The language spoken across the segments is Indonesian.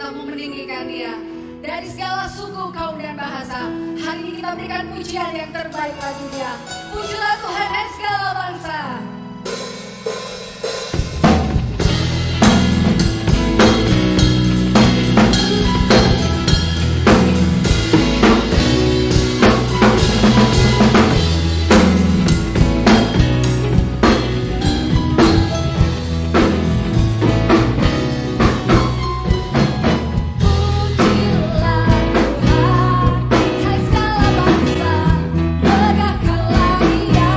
telah meninggikan Dia dari segala suku, kaum, dan bahasa. Hari ini kita berikan pujian yang terbaik bagi Dia. Pujilah Tuhan dari segala bangsa. Pujilah Tuhan, hai segala bangsa, begahkanlah Dia.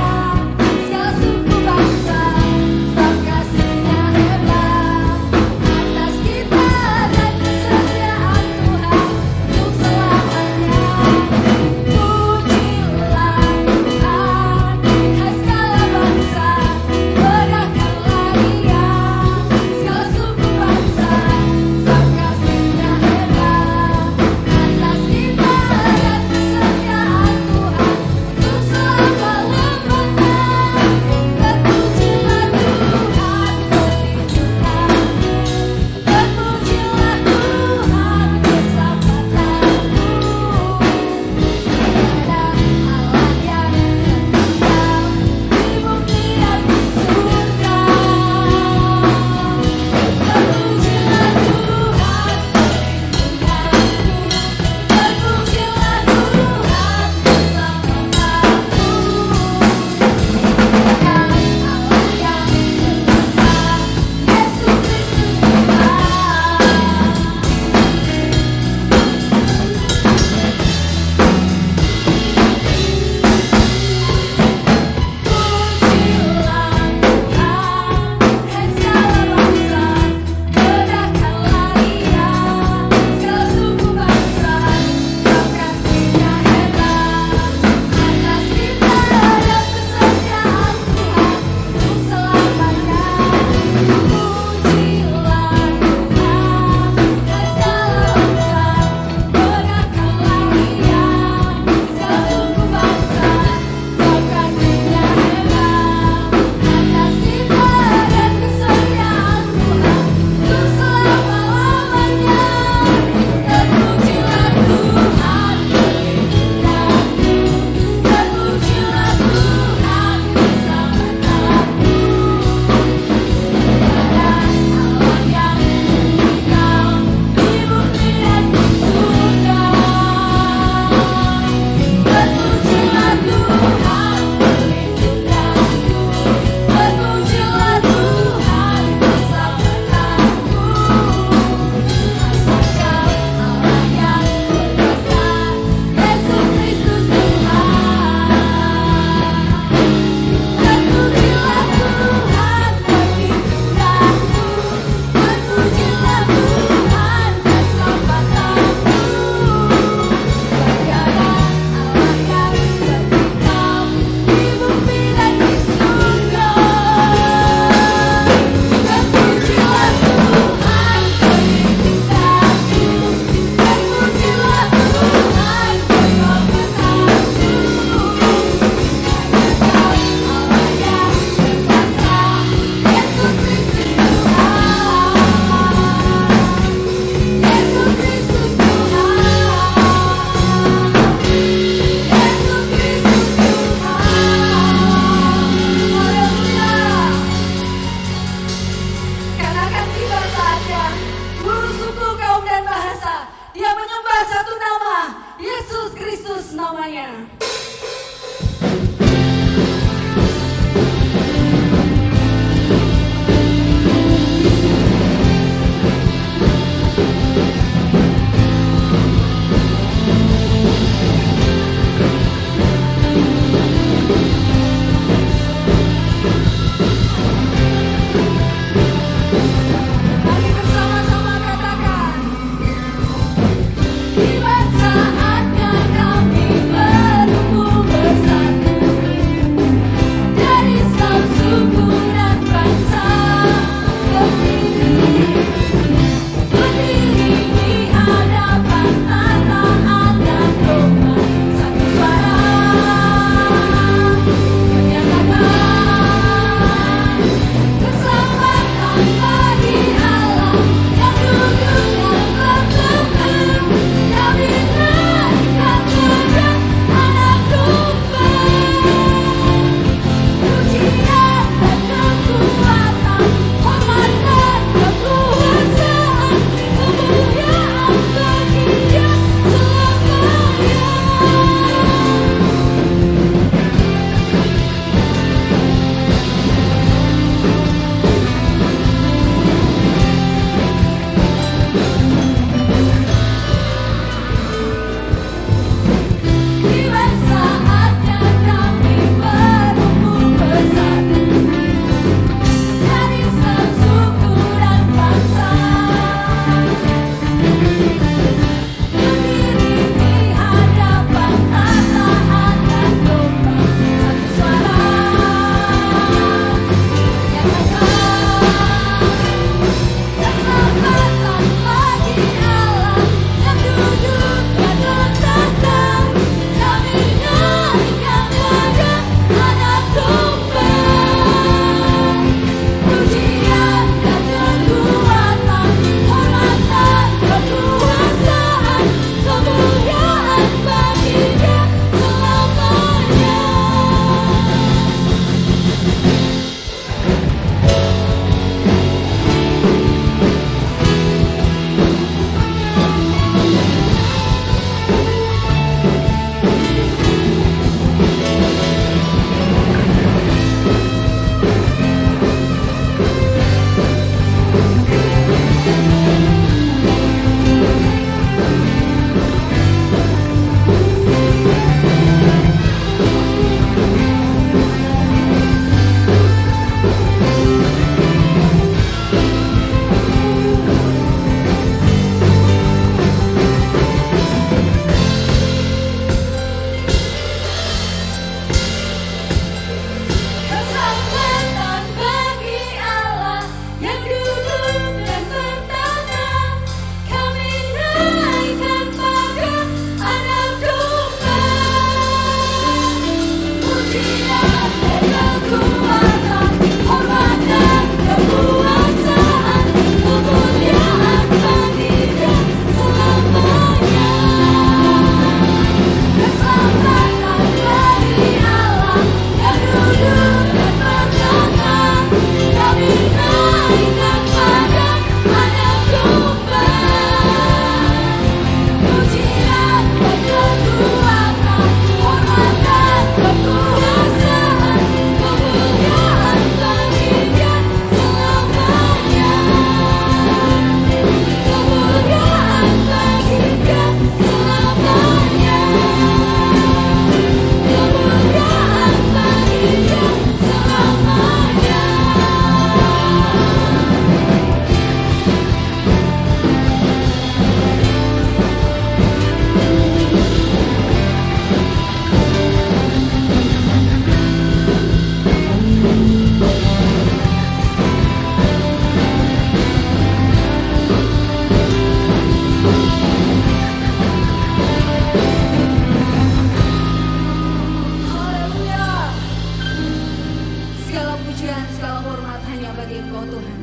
pujian, segala hormat hanya bagi Engkau Tuhan.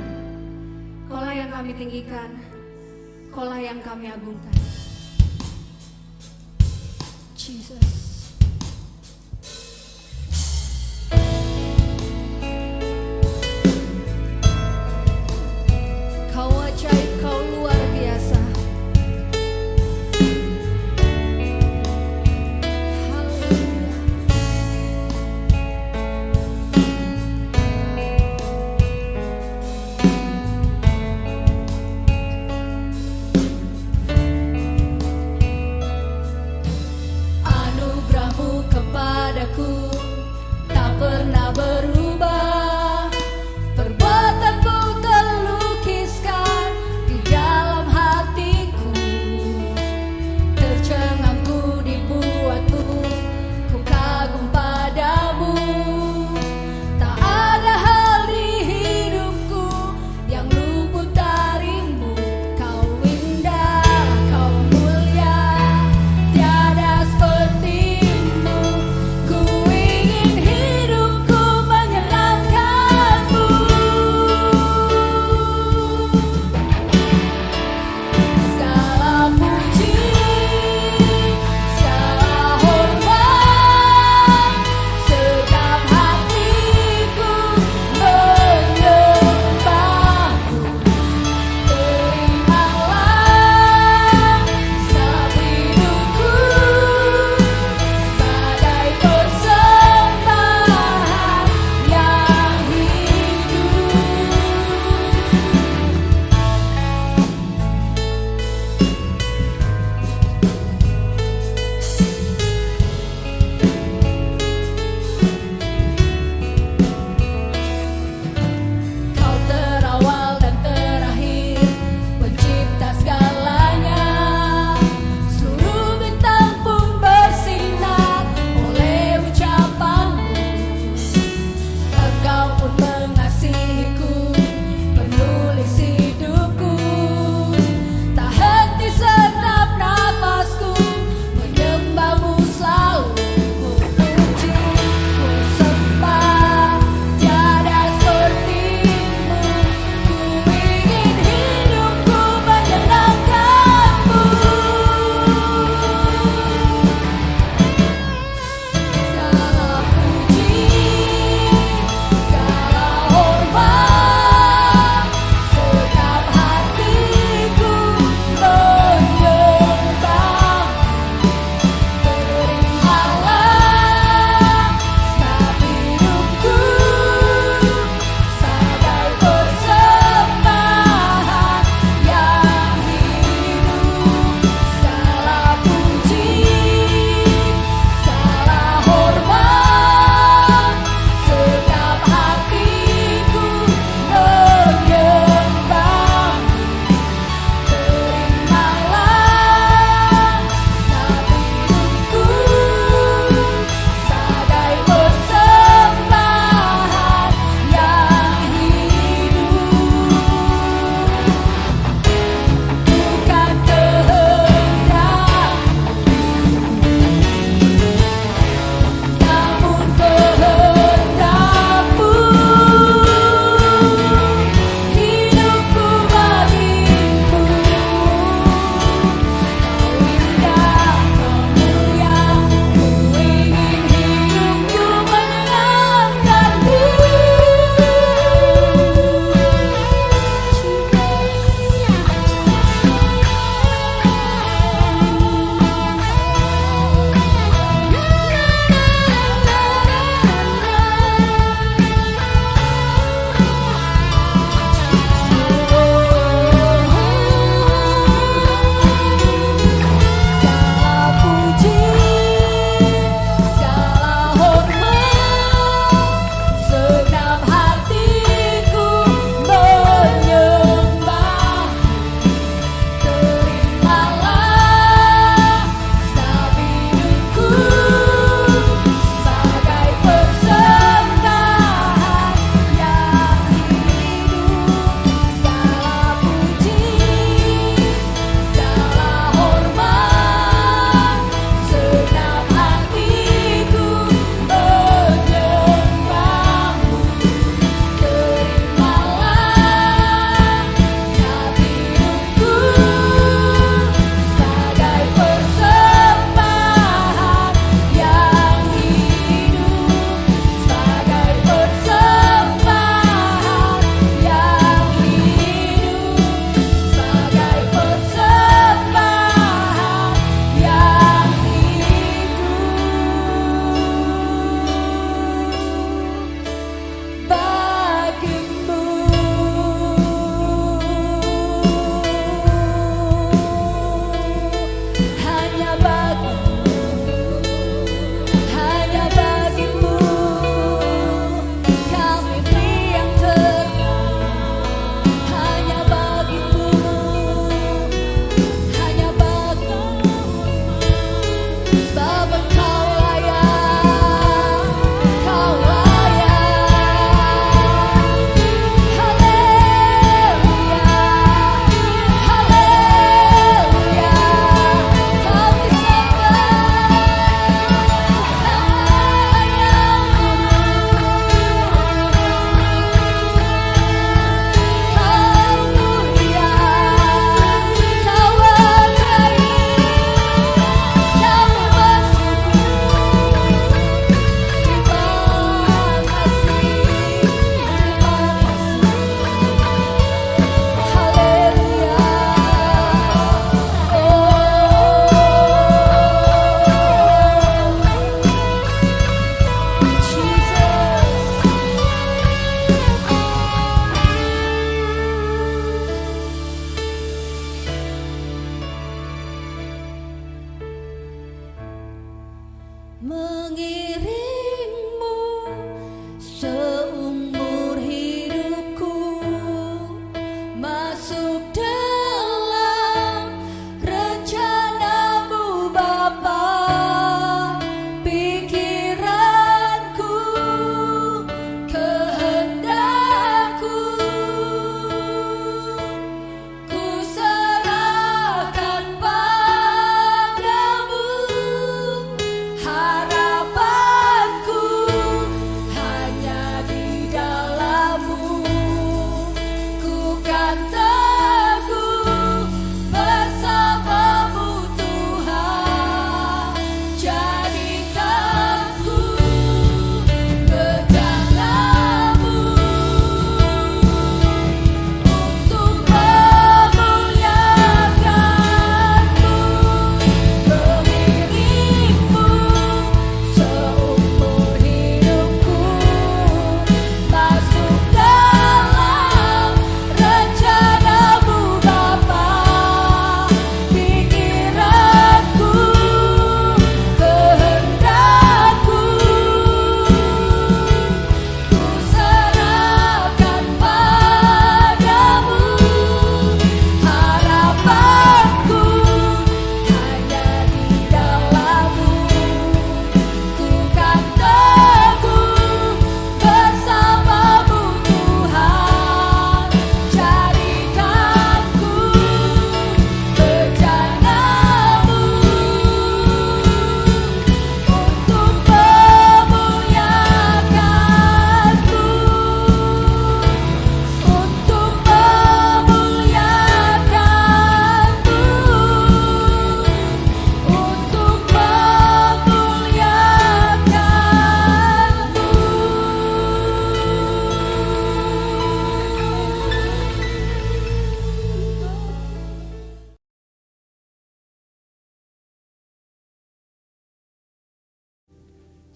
Kaulah yang kami tinggikan, Kaulah yang kami agungkan. Jesus. Kau ajaib, Kau luar biasa. Anugerah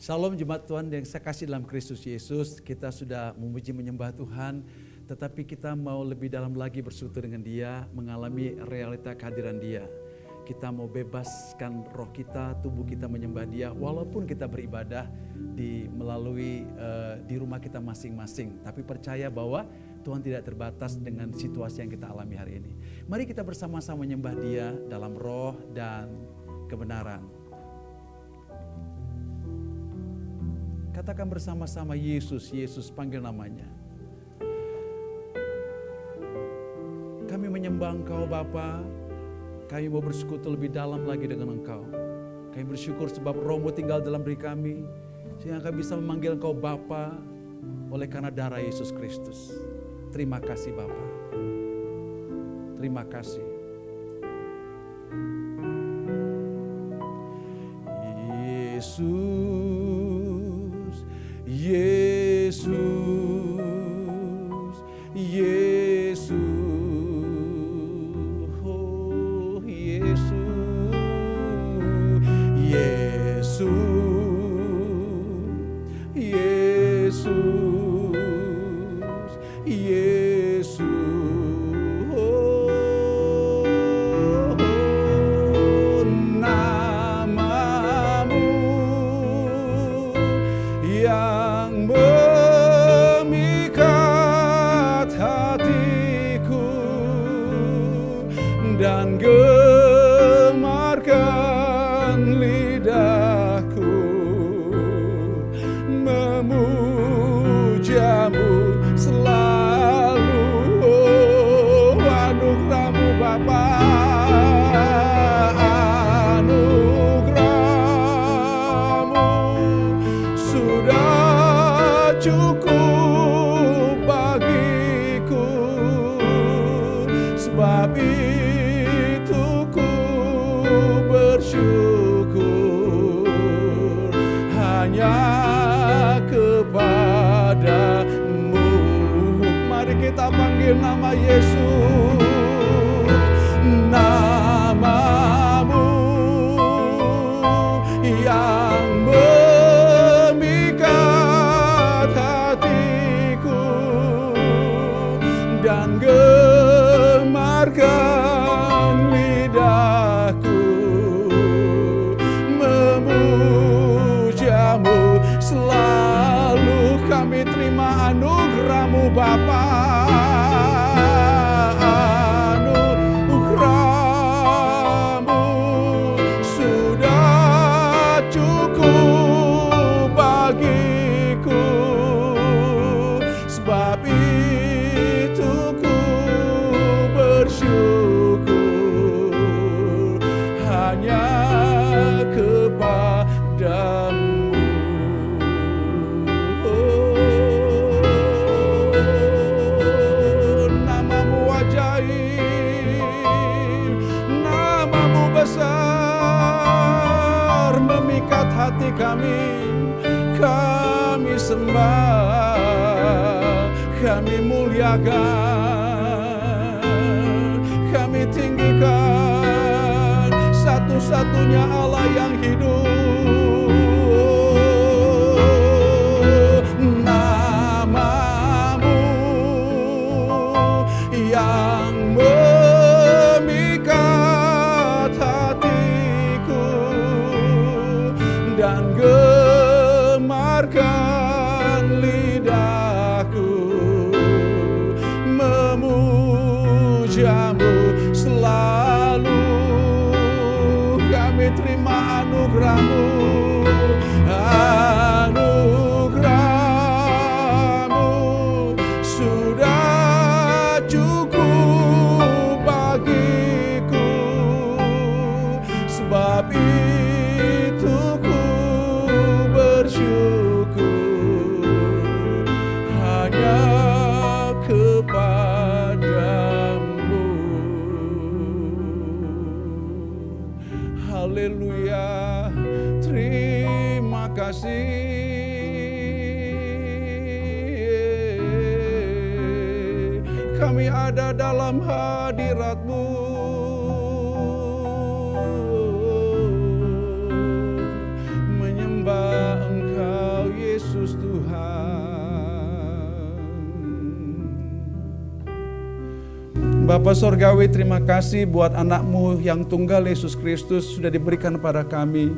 Shalom jemaat Tuhan yang saya kasih dalam Kristus Yesus. Kita sudah memuji menyembah Tuhan, tetapi kita mau lebih dalam lagi bersekutu dengan Dia, mengalami realita kehadiran Dia. Kita mau bebaskan roh kita, tubuh kita menyembah Dia, walaupun kita beribadah melalui di rumah kita masing-masing. Tapi percaya bahwa Tuhan tidak terbatas dengan situasi yang kita alami hari ini. Mari kita bersama-sama menyembah Dia dalam roh dan kebenaran. Katakan bersama-sama Yesus, Yesus panggil namanya. Kami menyembah Engkau Bapa, kami mau bersekutu lebih dalam lagi dengan Engkau. Kami bersyukur sebab Roh-Mu tinggal dalam diri kami, sehingga kami bisa memanggil Engkau Bapa oleh karena darah Yesus Kristus. Terima kasih Bapa. Terima kasih. Yesus, Yesus, oh Yesus, Yesus, Yesus, Yesus, oh, namamu yang memikat hatiku dan gemarkan lidahku memujamu selalu. Oh, anugerah-Mu Bapa, anugerah-Mu sudah cukup bagiku, sebab itu ku bersyukur hanya kepadamu. Mari kita panggil nama Yesus, namamu yang memikat hatiku dan gemarkan lidahku memujamu selalu. Kami terima anugerah-Mu Bapa, anugerah-Mu sudah cukup bagiku, sebab itu ku bersyukur hanya kepadamu. Oh, namamu ajaib, namamu besar, memikat hati kami. Kami sembah, kami muliakan, kami tinggikan satu-satunya Allah yang hidup. Namamu yang memikat hatiku dan gemarkan lidahku memujamu selalu. Kami terima anugerah-Mu, anugerah-Mu sudah cukup bagiku, sebab itu ku bersyukur hanya kepadamu. Haleluya, terima kasih. Kami ada dalam hadirat-Mu, menyembah Engkau. Bapa Sorgawi, terima kasih buat anak-Mu yang tunggal Yesus Kristus sudah diberikan pada kami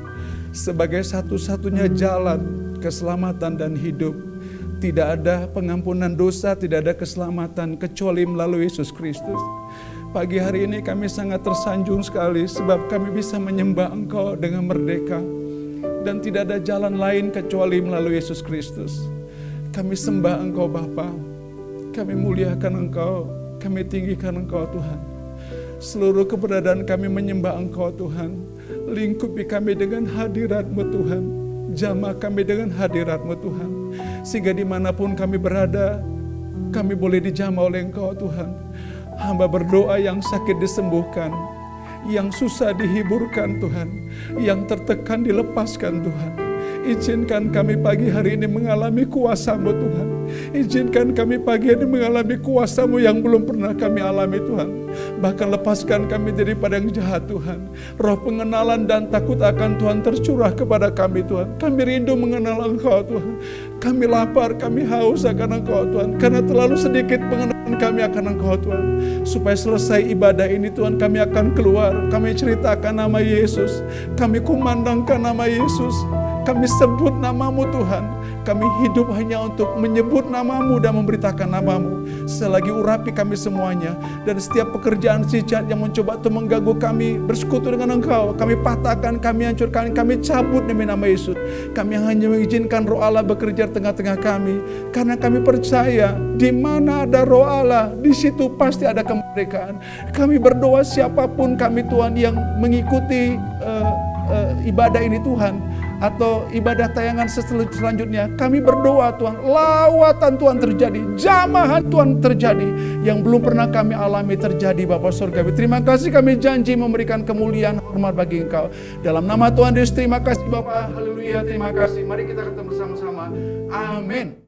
sebagai satu-satunya jalan keselamatan dan hidup. Tidak ada pengampunan dosa, tidak ada keselamatan kecuali melalui Yesus Kristus. Pagi hari ini kami sangat tersanjung sekali sebab kami bisa menyembah Engkau dengan merdeka. Dan tidak ada jalan lain kecuali melalui Yesus Kristus. Kami sembah Engkau Bapa, kami muliakan Engkau, kami tinggikan Engkau Tuhan. Seluruh keberadaan kami menyembah Engkau Tuhan. Lingkupi kami dengan hadirat-Mu Tuhan. Jamah kami dengan hadirat-Mu Tuhan. Sehingga dimanapun kami berada, kami boleh dijamah oleh Engkau Tuhan. Hamba berdoa yang sakit disembuhkan, yang susah dihiburkan Tuhan, yang tertekan dilepaskan Tuhan. Izinkan kami pagi hari ini mengalami kuasa-Mu Tuhan. Izinkan kami pagi ini mengalami kuasa-Mu yang belum pernah kami alami Tuhan. Bahkan lepaskan kami daripada yang jahat Tuhan. Roh pengenalan dan takut akan Tuhan tercurah kepada kami Tuhan. Kami rindu mengenal Engkau Tuhan. Kami lapar, kami haus akan Engkau Tuhan. Karena terlalu sedikit pengenalan kami akan Engkau Tuhan. Supaya selesai ibadah ini Tuhan, kami akan keluar. Kami ceritakan nama Yesus. Kami kumandangkan nama Yesus. Kami sebut nama-Mu Tuhan. Kami hidup hanya untuk menyebut nama-Mu dan memberitakan nama-Mu. Selagi urapi kami semuanya. Dan setiap pekerjaan si jahat yang mencoba untuk mengganggu kami bersekutu dengan Engkau, kami patahkan, kami hancurkan, kami cabut demi nama Yesus. Kami hanya mengizinkan Roh Allah bekerja di tengah-tengah kami. Karena kami percaya di mana ada Roh Allah, di situ pasti ada kemerdekaan. Kami berdoa siapapun kami Tuhan yang mengikuti ibadah ini Tuhan, atau ibadah tayangan selanjutnya, kami berdoa Tuhan, lawatan Tuhan terjadi, jamahan Tuhan terjadi, yang belum pernah kami alami terjadi Bapa Surgawi. Terima kasih, kami janji memberikan kemuliaan hormat bagi Engkau. Dalam nama Tuhan Yesus, terima kasih Bapa, haleluya, terima kasih. Mari kita ketemu bersama-sama, amin.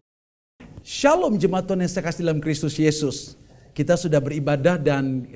Shalom jemaat Tuhan yang saya kasih dalam Kristus Yesus. Kita sudah beribadah dan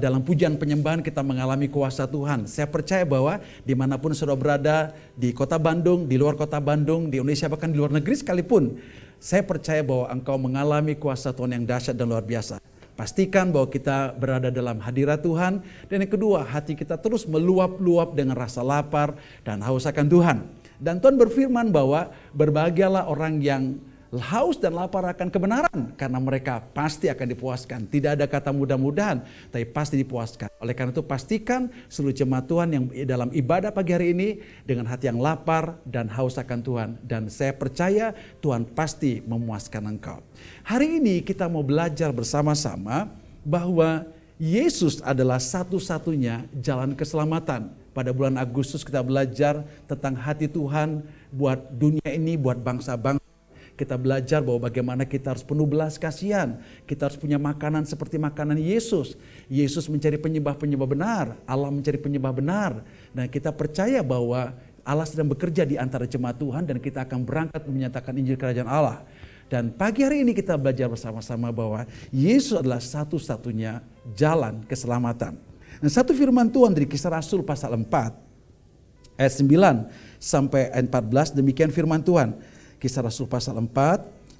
dalam pujian penyembahan kita mengalami kuasa Tuhan. Saya percaya bahwa dimanapun saudara berada, di kota Bandung, di luar kota Bandung, di Indonesia, bahkan di luar negeri sekalipun, saya percaya bahwa engkau mengalami kuasa Tuhan yang dahsyat dan luar biasa. Pastikan bahwa kita berada dalam hadirat Tuhan. Dan yang kedua, hati kita terus meluap-luap dengan rasa lapar dan haus akan Tuhan. Dan Tuhan berfirman bahwa berbahagialah orang yang haus dan lapar akan kebenaran, karena mereka pasti akan dipuaskan. Tidak ada kata mudah-mudahan, tapi pasti dipuaskan. Oleh karena itu pastikan seluruh jemaat Tuhan yang dalam ibadah pagi hari ini dengan hati yang lapar dan haus akan Tuhan. Dan saya percaya Tuhan pasti memuaskan engkau. Hari ini kita mau belajar bersama-sama bahwa Yesus adalah satu-satunya jalan keselamatan. Pada bulan Agustus kita belajar tentang hati Tuhan buat dunia ini, buat bangsa-bangsa. Kita belajar bahwa bagaimana kita harus penuh belas kasihan. Kita harus punya makanan seperti makanan Yesus. Yesus mencari penyembah-penyembah benar. Allah mencari penyembah benar. Dan kita percaya bahwa Allah sedang bekerja di antara jemaat Tuhan. Dan kita akan berangkat menyatakan Injil Kerajaan Allah. Dan pagi hari ini kita belajar bersama-sama bahwa Yesus adalah satu-satunya jalan keselamatan. Dan satu firman Tuhan dari Kisah Rasul pasal 4. Ayat 9 sampai ayat 14. Demikian firman Tuhan. Kisah Rasul pasal 4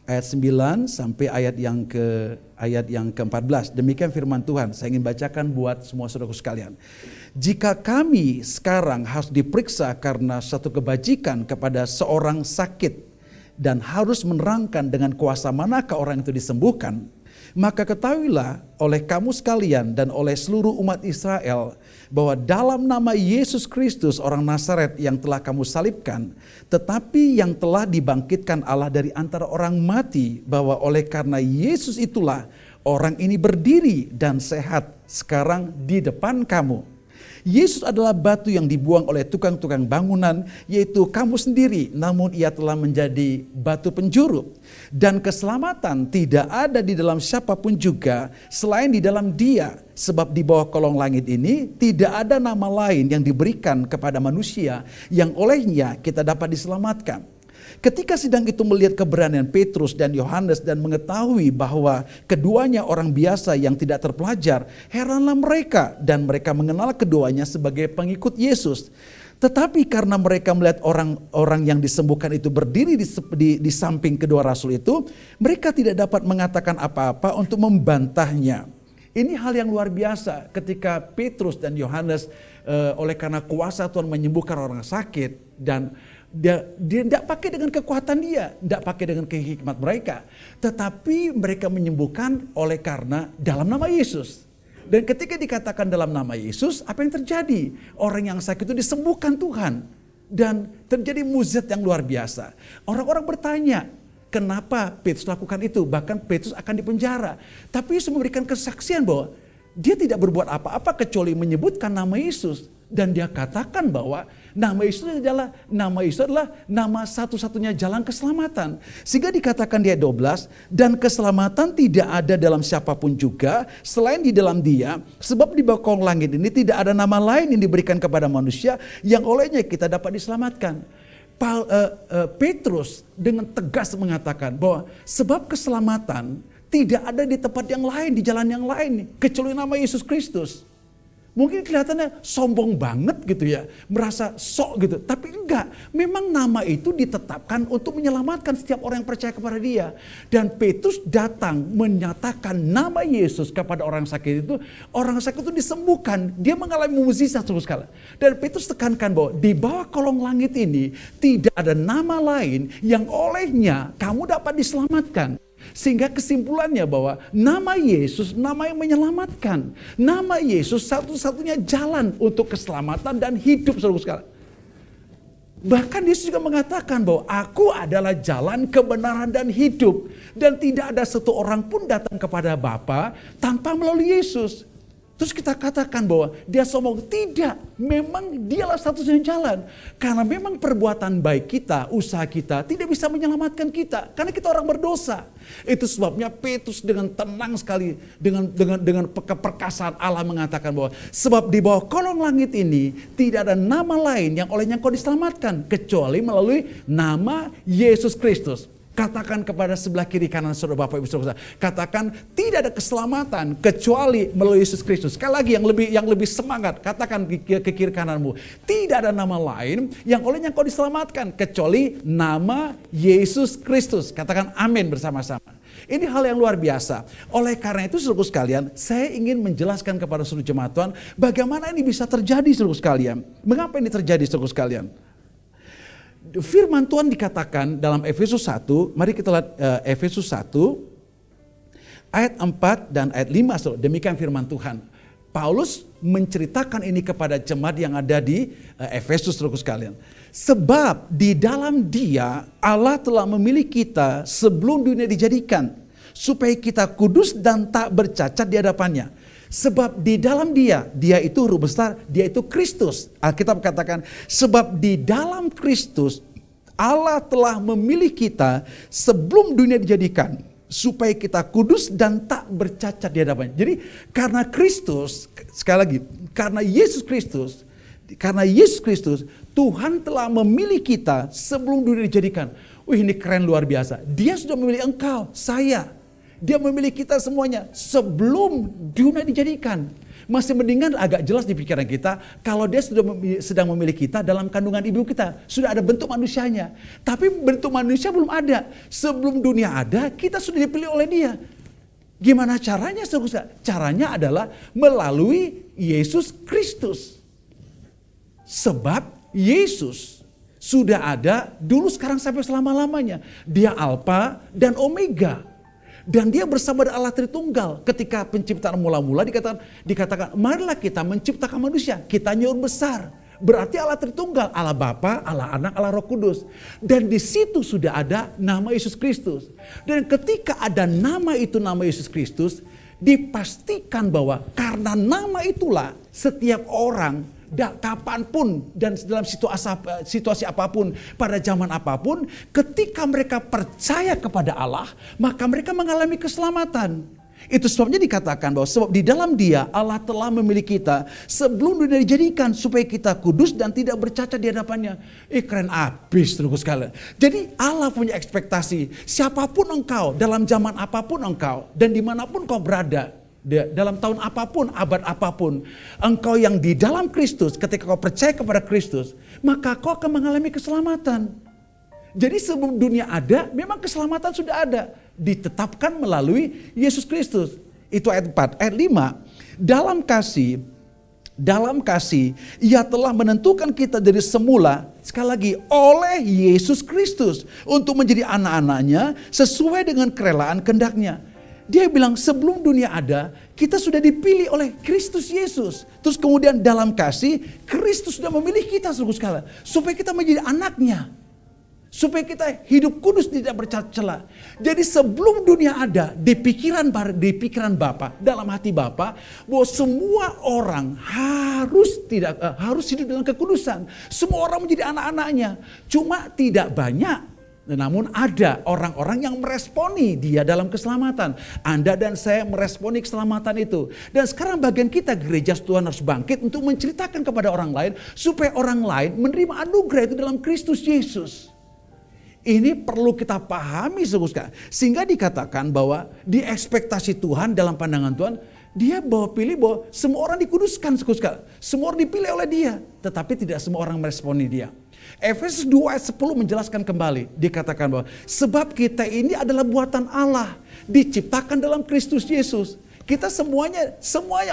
ayat 9 sampai ayat yang ke-14. Demikian firman Tuhan. Saya ingin bacakan buat semua saudaraku sekalian. Jika kami sekarang harus diperiksa karena satu kebajikan kepada seorang sakit dan harus menerangkan dengan kuasa manakah orang itu disembuhkan, maka ketahuilah oleh kamu sekalian dan oleh seluruh umat Israel bahwa dalam nama Yesus Kristus orang Nazaret yang telah kamu salibkan, tetapi yang telah dibangkitkan Allah dari antara orang mati, bahwa oleh karena Yesus itulah orang ini berdiri dan sehat sekarang di depan kamu. Yesus adalah batu yang dibuang oleh tukang-tukang bangunan, yaitu kamu sendiri, namun ia telah menjadi batu penjuru. Dan keselamatan tidak ada di dalam siapapun juga selain di dalam Dia, sebab di bawah kolong langit ini tidak ada nama lain yang diberikan kepada manusia yang olehnya kita dapat diselamatkan. Ketika sidang itu melihat keberanian Petrus dan Yohanes dan mengetahui bahwa keduanya orang biasa yang tidak terpelajar, heranlah mereka dan mereka mengenal keduanya sebagai pengikut Yesus. Tetapi karena mereka melihat orang-orang yang disembuhkan itu berdiri di samping kedua rasul itu, mereka tidak dapat mengatakan apa-apa untuk membantahnya. Ini hal yang luar biasa ketika Petrus dan Yohanes oleh karena kuasa Tuhan menyembuhkan orang sakit, dan dia tidak pakai dengan kekuatan dia, tidak pakai dengan kehikmat mereka, tetapi mereka menyembuhkan oleh karena dalam nama Yesus. Dan ketika dikatakan dalam nama Yesus, apa yang terjadi? Orang yang sakit itu disembuhkan Tuhan. Dan terjadi mukjizat yang luar biasa. Orang-orang bertanya, kenapa Petrus lakukan itu? Bahkan Petrus akan dipenjara. Tapi Yesus memberikan kesaksian bahwa dia tidak berbuat apa-apa kecuali menyebutkan nama Yesus. Dan dia katakan bahwa nama Yesus adalah nama satu-satunya jalan keselamatan. Sehingga dikatakan di ayat 12, dan keselamatan tidak ada dalam siapapun juga selain di dalam Dia, sebab di bawah langit ini tidak ada nama lain yang diberikan kepada manusia yang olehnya kita dapat diselamatkan. Petrus dengan tegas mengatakan bahwa sebab keselamatan tidak ada di tempat yang lain, di jalan yang lain kecuali nama Yesus Kristus. Mungkin kelihatannya sombong banget gitu ya, merasa sok gitu. Tapi enggak, memang nama itu ditetapkan untuk menyelamatkan setiap orang yang percaya kepada Dia. Dan Petrus datang menyatakan nama Yesus kepada orang sakit itu. Orang sakit itu disembuhkan, dia mengalami mukjizat terus sekali. Dan Petrus tekankan bahwa di bawah kolong langit ini tidak ada nama lain yang olehnya kamu dapat diselamatkan. Sehingga kesimpulannya bahwa nama Yesus, nama yang menyelamatkan. Nama Yesus satu-satunya jalan untuk keselamatan dan hidup, saudara sekalian. Bahkan Yesus juga mengatakan bahwa aku adalah jalan, kebenaran dan hidup. Dan tidak ada satu orang pun datang kepada Bapa tanpa melalui Yesus. Terus kita katakan bahwa dia sombong. Tidak, memang dialah satu-satunya jalan. Karena memang perbuatan baik kita, usaha kita tidak bisa menyelamatkan kita. Karena kita orang berdosa. Itu sebabnya Petrus dengan tenang sekali, dengan keperkasaan Allah mengatakan bahwa sebab di bawah kolong langit ini tidak ada nama lain yang olehnya kau diselamatkan kecuali melalui nama Yesus Kristus. Katakan kepada sebelah kiri kanan saudara, Bapak Ibu Saudara, katakan tidak ada keselamatan kecuali melalui Yesus Kristus. Sekali lagi yang lebih semangat, katakan ke kiri kananmu, tidak ada nama lain yang olehnya kau diselamatkan kecuali nama Yesus Kristus. Katakan amin bersama-sama. Ini hal yang luar biasa. Oleh karena itu saudara sekalian, saya ingin menjelaskan kepada seluruh jemaat Tuhan bagaimana ini bisa terjadi saudara sekalian. Mengapa ini terjadi saudara sekalian? Firman Tuhan dikatakan dalam Efesus 1, mari kita lihat Efesus 1 ayat 4 dan ayat 5, demikian firman Tuhan. Paulus menceritakan ini kepada jemaat yang ada di Efesus, saudara sekalian. Sebab di dalam Dia Allah telah memilih kita sebelum dunia dijadikan, supaya kita kudus dan tak bercacat di hadapannya. Sebab di dalam Dia itu huruf besar, Dia itu Kristus. Alkitab katakan, sebab di dalam Kristus Allah telah memilih kita sebelum dunia dijadikan, supaya kita kudus dan tak bercacat di hadapannya. Jadi karena Kristus, sekali lagi, karena Yesus Kristus, Tuhan telah memilih kita sebelum dunia dijadikan. Wih, ini keren luar biasa. Dia sudah memilih engkau, saya. Dia memilih kita semuanya sebelum dunia dijadikan. Masih mendingan agak jelas di pikiran kita kalau dia sedang memilih kita dalam kandungan ibu kita. Sudah ada bentuk manusianya. Tapi bentuk manusia belum ada. Sebelum dunia ada, kita sudah dipilih oleh Dia. Gimana caranya? Caranya adalah melalui Yesus Kristus. Sebab Yesus sudah ada dulu, sekarang, sampai selama-lamanya. Dia Alfa dan Omega. Dan Dia bersama dengan Allah Tritunggal. Ketika penciptaan mula-mula dikatakan marilah kita menciptakan manusia. Kitanya huruf besar. Berarti Allah Tritunggal, Allah Bapa, Allah Anak, Allah Roh Kudus. Dan di situ sudah ada nama Yesus Kristus. Dan ketika ada nama itu, nama Yesus Kristus, dipastikan bahwa karena nama itulah setiap orang kapanpun dan dalam situasi apapun, pada zaman apapun, ketika mereka percaya kepada Allah, maka mereka mengalami keselamatan. Itu sebabnya dikatakan bahwa sebab di dalam Dia Allah telah memilih kita sebelum dunia dijadikan, supaya kita kudus dan tidak bercacat di hadapannya. Keren abis terus sekalian. Jadi Allah punya ekspektasi, siapapun engkau, dalam zaman apapun engkau, dan dimanapun kau berada, dalam tahun apapun, abad apapun, engkau yang di dalam Kristus, ketika kau percaya kepada Kristus, maka kau akan mengalami keselamatan. Jadi sebelum dunia ada, memang keselamatan sudah ada. Ditetapkan melalui Yesus Kristus. Itu ayat 4. Ayat 5, dalam kasih ia telah menentukan kita dari semula, sekali lagi, oleh Yesus Kristus untuk menjadi anak-anaknya sesuai dengan kerelaan kehendaknya. Dia bilang sebelum dunia ada, kita sudah dipilih oleh Kristus Yesus. Terus kemudian dalam kasih, Kristus sudah memilih kita sekali, supaya kita menjadi anaknya. Supaya kita hidup kudus, tidak bercela. Jadi sebelum dunia ada, di pikiran Bapa, dalam hati Bapa, bahwa semua orang harus hidup dengan kekudusan. Semua orang menjadi anak-anaknya. Cuma tidak banyak. Namun ada orang-orang yang meresponi dia dalam keselamatan. Anda dan saya meresponi keselamatan itu. Dan sekarang bagian kita gereja Tuhan harus bangkit untuk menceritakan kepada orang lain. Supaya orang lain menerima anugerah itu dalam Kristus Yesus. Ini perlu kita pahami sekali. Sehingga dikatakan bahwa di ekspektasi Tuhan dalam pandangan Tuhan, dia pilih bahwa semua orang dikuduskan sekali. Semua orang dipilih oleh dia. Tetapi tidak semua orang meresponi dia. Efesus 2 ayat 10 menjelaskan kembali. Dikatakan bahwa sebab kita ini adalah buatan Allah. Diciptakan dalam Kristus Yesus. Kita semuanya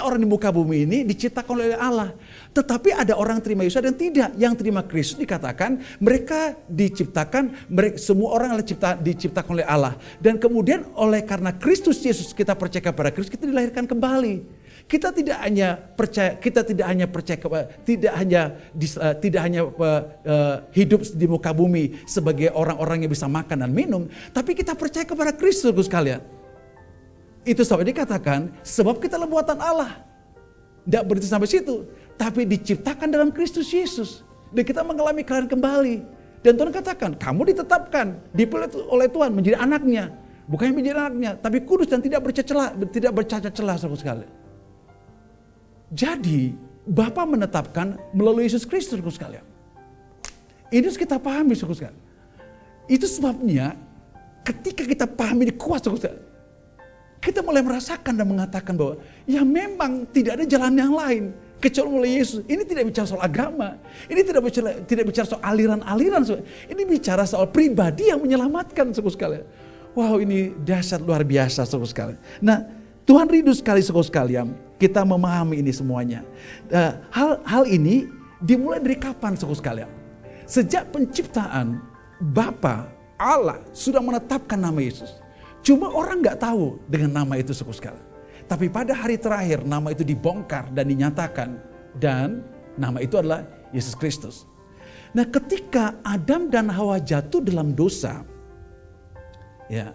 orang di muka bumi ini diciptakan oleh Allah. Tetapi ada orang terima Yesus dan tidak. Yang terima Kristus dikatakan mereka diciptakan, semua orang diciptakan oleh Allah. Dan kemudian karena Kristus Yesus kita percaya kepada Kristus, kita dilahirkan kembali. Kita tidak hanya hidup di muka bumi sebagai orang-orang yang bisa makan dan minum, tapi kita percaya kepada Kristus sekalian. Itu sebab dikatakan sebab kita adalah buatan Allah. Tidak berhenti sampai situ, tapi diciptakan dalam Kristus Yesus. Dan kita mengalami kelahiran kembali. Dan Tuhan katakan, kamu ditetapkan, dipilih oleh Tuhan menjadi anaknya. Bukan menjadi anaknya, tapi kudus dan tidak bercacat celah sekali. Jadi, Bapa menetapkan melalui Yesus Kristus sekalian. Ini harus kita pahami sekalian. Itu sebabnya ketika kita pahami di kuasa sekalian, kita mulai merasakan dan mengatakan bahwa ya memang tidak ada jalan yang lain kecuali oleh Yesus. Ini tidak bicara soal agama. Ini tidak bicara soal aliran-aliran. Ini bicara soal pribadi yang menyelamatkan saudara sekalian. Wow, ini dahsyat luar biasa saudara sekalian. Nah, Tuhan rindu sekali saudara sekalian kita memahami ini semuanya. Hal ini dimulai dari kapan saudara sekalian? Sejak penciptaan Bapa Allah sudah menetapkan nama Yesus. Cuma orang gak tahu dengan nama itu sekali. Tapi pada hari terakhir nama itu dibongkar dan dinyatakan. Dan nama itu adalah Yesus Kristus. Nah ketika Adam dan Hawa jatuh dalam dosa. Ya,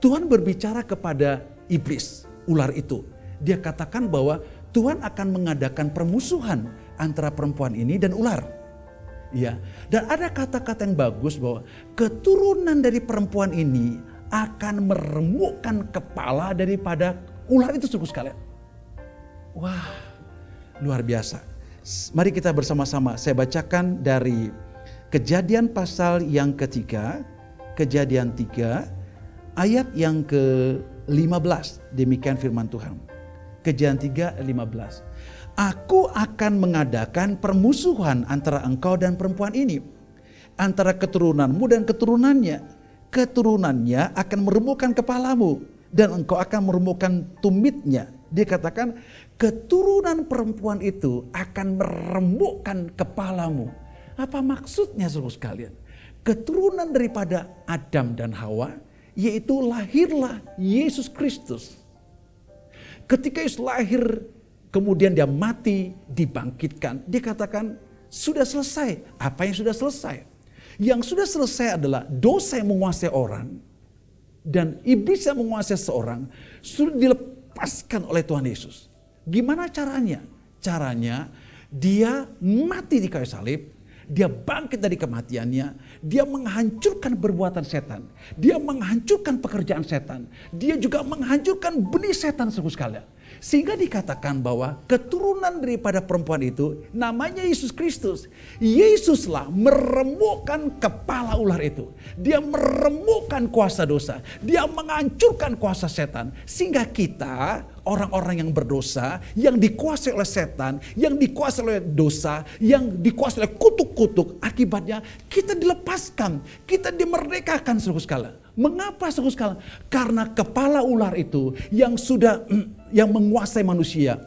Tuhan berbicara kepada iblis, ular itu. Dia katakan bahwa Tuhan akan mengadakan permusuhan antara perempuan ini dan ular. Ya, dan ada kata-kata yang bagus bahwa keturunan dari perempuan ini akan meremukkan kepala daripada ular itu sekalian. Wah, luar biasa. Mari kita bersama-sama saya bacakan dari Kejadian pasal yang ketiga, Kejadian 3 ayat yang ke-15. Demikian firman Tuhan. Kejadian 3 ayat 15. Aku akan mengadakan permusuhan antara engkau dan perempuan ini, antara keturunanmu dan keturunannya. Keturunannya akan meremukkan kepalamu dan engkau akan meremukkan tumitnya. Dia katakan keturunan perempuan itu akan meremukkan kepalamu. Apa maksudnya saudara sekalian? Keturunan daripada Adam dan Hawa, yaitu lahirlah Yesus Kristus. Ketika Yesus lahir, kemudian dia mati, dibangkitkan. Dia katakan sudah selesai. Apa yang sudah selesai? Yang sudah selesai adalah dosa yang menguasai orang dan iblis yang menguasai seorang sudah dilepaskan oleh Tuhan Yesus. Gimana caranya? Caranya dia mati di kayu salib, dia bangkit dari kematiannya, dia menghancurkan perbuatan setan, dia menghancurkan pekerjaan setan, dia juga menghancurkan benih setan sekalian. Sehingga dikatakan bahwa keturunan daripada perempuan itu namanya Yesus Kristus. Yesuslah meremukkan kepala ular itu. Dia meremukkan kuasa dosa. Dia menghancurkan kuasa setan. Sehingga kita orang-orang yang berdosa, yang dikuasai oleh setan, yang dikuasai oleh dosa, yang dikuasai oleh kutuk-kutuk. Akibatnya kita dilepaskan, kita dimerdekakan saudara sekalian. Mengapa saudara sekalian? Karena kepala ular itu yang menguasai manusia,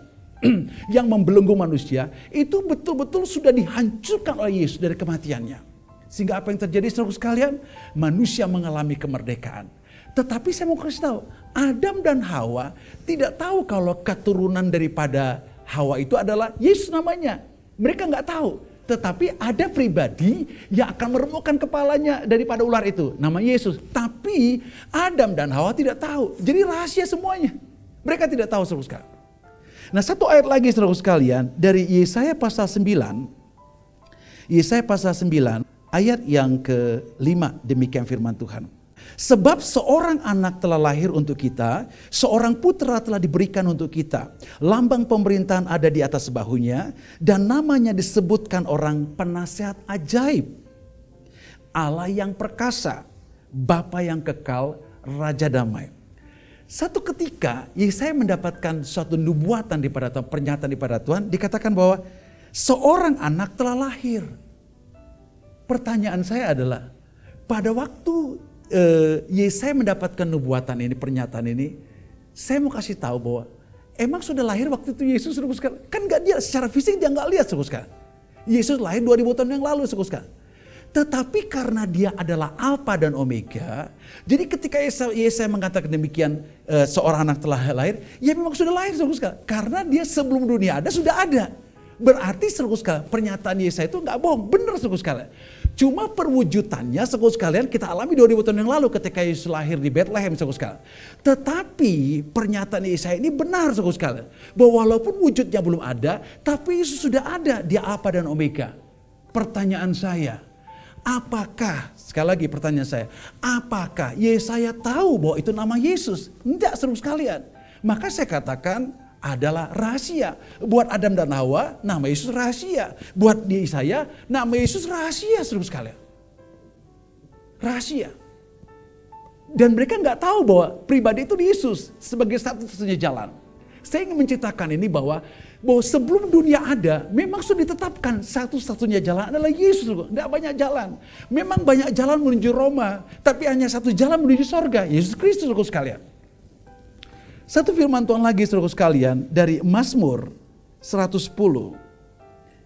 yang membelenggu manusia, itu betul-betul sudah dihancurkan oleh Yesus dari kematiannya. Sehingga apa yang terjadi saudara sekalian? Manusia mengalami kemerdekaan. Tetapi saya mau kasih tahu, Adam dan Hawa tidak tahu kalau keturunan daripada Hawa itu adalah Yesus namanya. Mereka nggak tahu. Tetapi ada pribadi yang akan meremukkan kepalanya daripada ular itu, nama Yesus. Tapi Adam dan Hawa tidak tahu. Jadi rahasia semuanya. Mereka tidak tahu saudara sekalian. Nah, satu ayat lagi saudara sekalian dari Yesaya pasal 9. Yesaya pasal 9 ayat yang ke-5, demikian firman Tuhan. Sebab seorang anak telah lahir untuk kita, seorang putra telah diberikan untuk kita. Lambang pemerintahan ada di atas bahunya, dan namanya disebutkan orang penasehat ajaib, Allah yang perkasa, Bapa yang kekal, Raja damai. Satu ketika Yesaya mendapatkan suatu nubuatan daripada Tuhan, pernyataan daripada Tuhan, dikatakan bahwa seorang anak telah lahir. Pertanyaan saya adalah, pada waktu Yesaya mendapatkan nubuatan ini, pernyataan ini, saya mau kasih tahu bahwa emang sudah lahir waktu itu Yesus, saudara sekalian? Kan gak dia secara fisik dia gak lihat, saudara sekalian. Yesus lahir 2000 tahun yang lalu, saudara sekalian. Tetapi karena dia adalah Alfa dan Omega, jadi ketika Yesaya mengatakan demikian, seorang anak telah lahir, ya memang sudah lahir, saudara sekalian. Karena dia sebelum dunia ada, sudah ada. Berarti saudara sekalian, pernyataan Yesaya itu gak bohong, benar saudara sekalian. Cuma perwujudannya saudara sekalian kita alami 2000 tahun yang lalu ketika Yesus lahir di Bethlehem saudara sekalian. Tetapi pernyataan Yesaya ini benar saudara sekalian. Bahwa walaupun wujudnya belum ada, tapi Yesus sudah ada, dia Alfa dan Omega. Pertanyaan saya, apakah, sekali lagi pertanyaan saya, apakah Yesaya tahu bahwa itu nama Yesus? Tidak saudara sekalian. Maka saya katakan, adalah rahasia. Buat Adam dan Hawa, nama Yesus rahasia. Buat Yesaya, nama Yesus rahasia, saudara sekalian. Rahasia. Dan mereka nggak tahu bahwa pribadi itu Yesus sebagai satu-satunya jalan. Saya ingin menceritakan ini bahwa sebelum dunia ada, memang sudah ditetapkan satu-satunya jalan adalah Yesus. Tidak banyak jalan. Memang banyak jalan menuju Roma, tapi hanya satu jalan menuju sorga, Yesus Kristus, saudara sekalian. Satu firman Tuhan lagi saudara sekalian dari Mazmur 110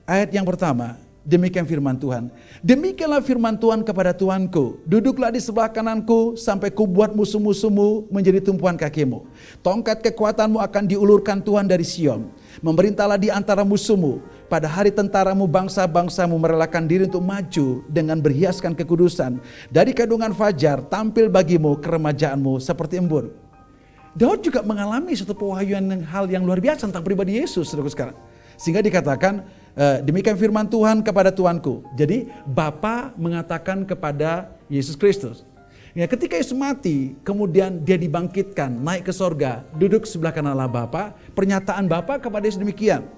ayat yang pertama, demikian firman Tuhan. Demikianlah firman Tuhan kepada Tuhanku, duduklah di sebelah kananku sampai kubuat musuh-musuhmu menjadi tumpuan kakimu. Tongkat kekuatanmu akan diulurkan Tuhan dari Sion. Memerintahlah di antara musuhmu. Pada hari tentaramu bangsa-bangsamu merelakan diri untuk maju dengan berhiaskan kekudusan. Dari kandungan fajar tampil bagimu keremajaanmu seperti embun. Daud juga mengalami satu pewahyuan hal yang luar biasa tentang pribadi Yesus, saudara sekarang. Sehingga dikatakan, demikian firman Tuhan kepada Tuanku. Jadi Bapa mengatakan kepada Yesus Kristus. Ya, ketika Yesus mati, kemudian dia dibangkitkan, naik ke sorga, duduk sebelah kanan Allah Bapa. Pernyataan Bapa kepada Yesus demikian.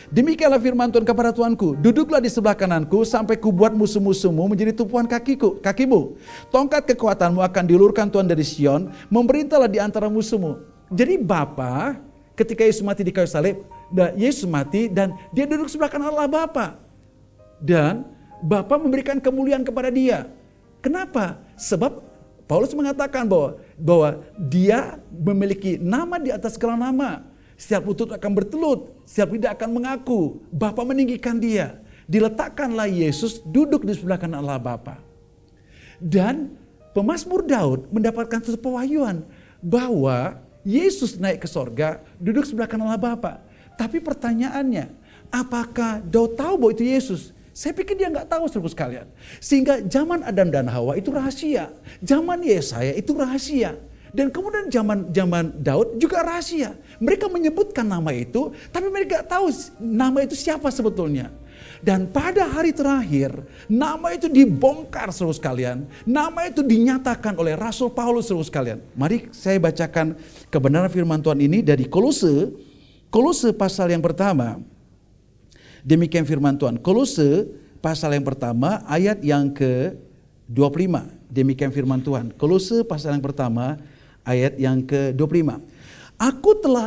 Demikianlah firman Tuhan kepada Tuanku, duduklah di sebelah kananku sampai kubuat musuh-musuhmu menjadi tumpuan kakimu. Tongkat kekuatanmu akan diulurkan Tuhan dari Sion, memerintahlah di antara musuhmu. Jadi Bapa ketika Yesus mati di kayu salib, Yesus mati dan dia duduk sebelah kanan Allah Bapa. Dan Bapa memberikan kemuliaan kepada dia. Kenapa? Sebab Paulus mengatakan bahwa dia memiliki nama di atas segala nama. Setiap lutut akan bertelut, setiap lidah akan mengaku. Bapa meninggikan dia. Diletakkanlah Yesus duduk di sebelah kanan Allah Bapa. Dan pemazmur Daud mendapatkan satu pewahyuan bahwa Yesus naik ke sorga, duduk sebelah kanan Allah Bapa. Tapi pertanyaannya, apakah Daud tahu bahwa itu Yesus? Saya pikir dia nggak tahu, saudara sekalian. Sehingga zaman Adam dan Hawa itu rahasia. Zaman Yesaya itu rahasia. Dan kemudian zaman Daud juga rahasia. Mereka menyebutkan nama itu, tapi mereka tahu nama itu siapa sebetulnya. Dan pada hari terakhir, nama itu dibongkar saudara sekalian. Nama itu dinyatakan oleh Rasul Paulus saudara sekalian. Mari saya bacakan kebenaran firman Tuhan ini dari Kolose pasal yang pertama. Demikian firman Tuhan. Kolose pasal yang pertama ayat yang ke-25. Demikian firman Tuhan. Kolose pasal yang pertama ayat yang ke-25.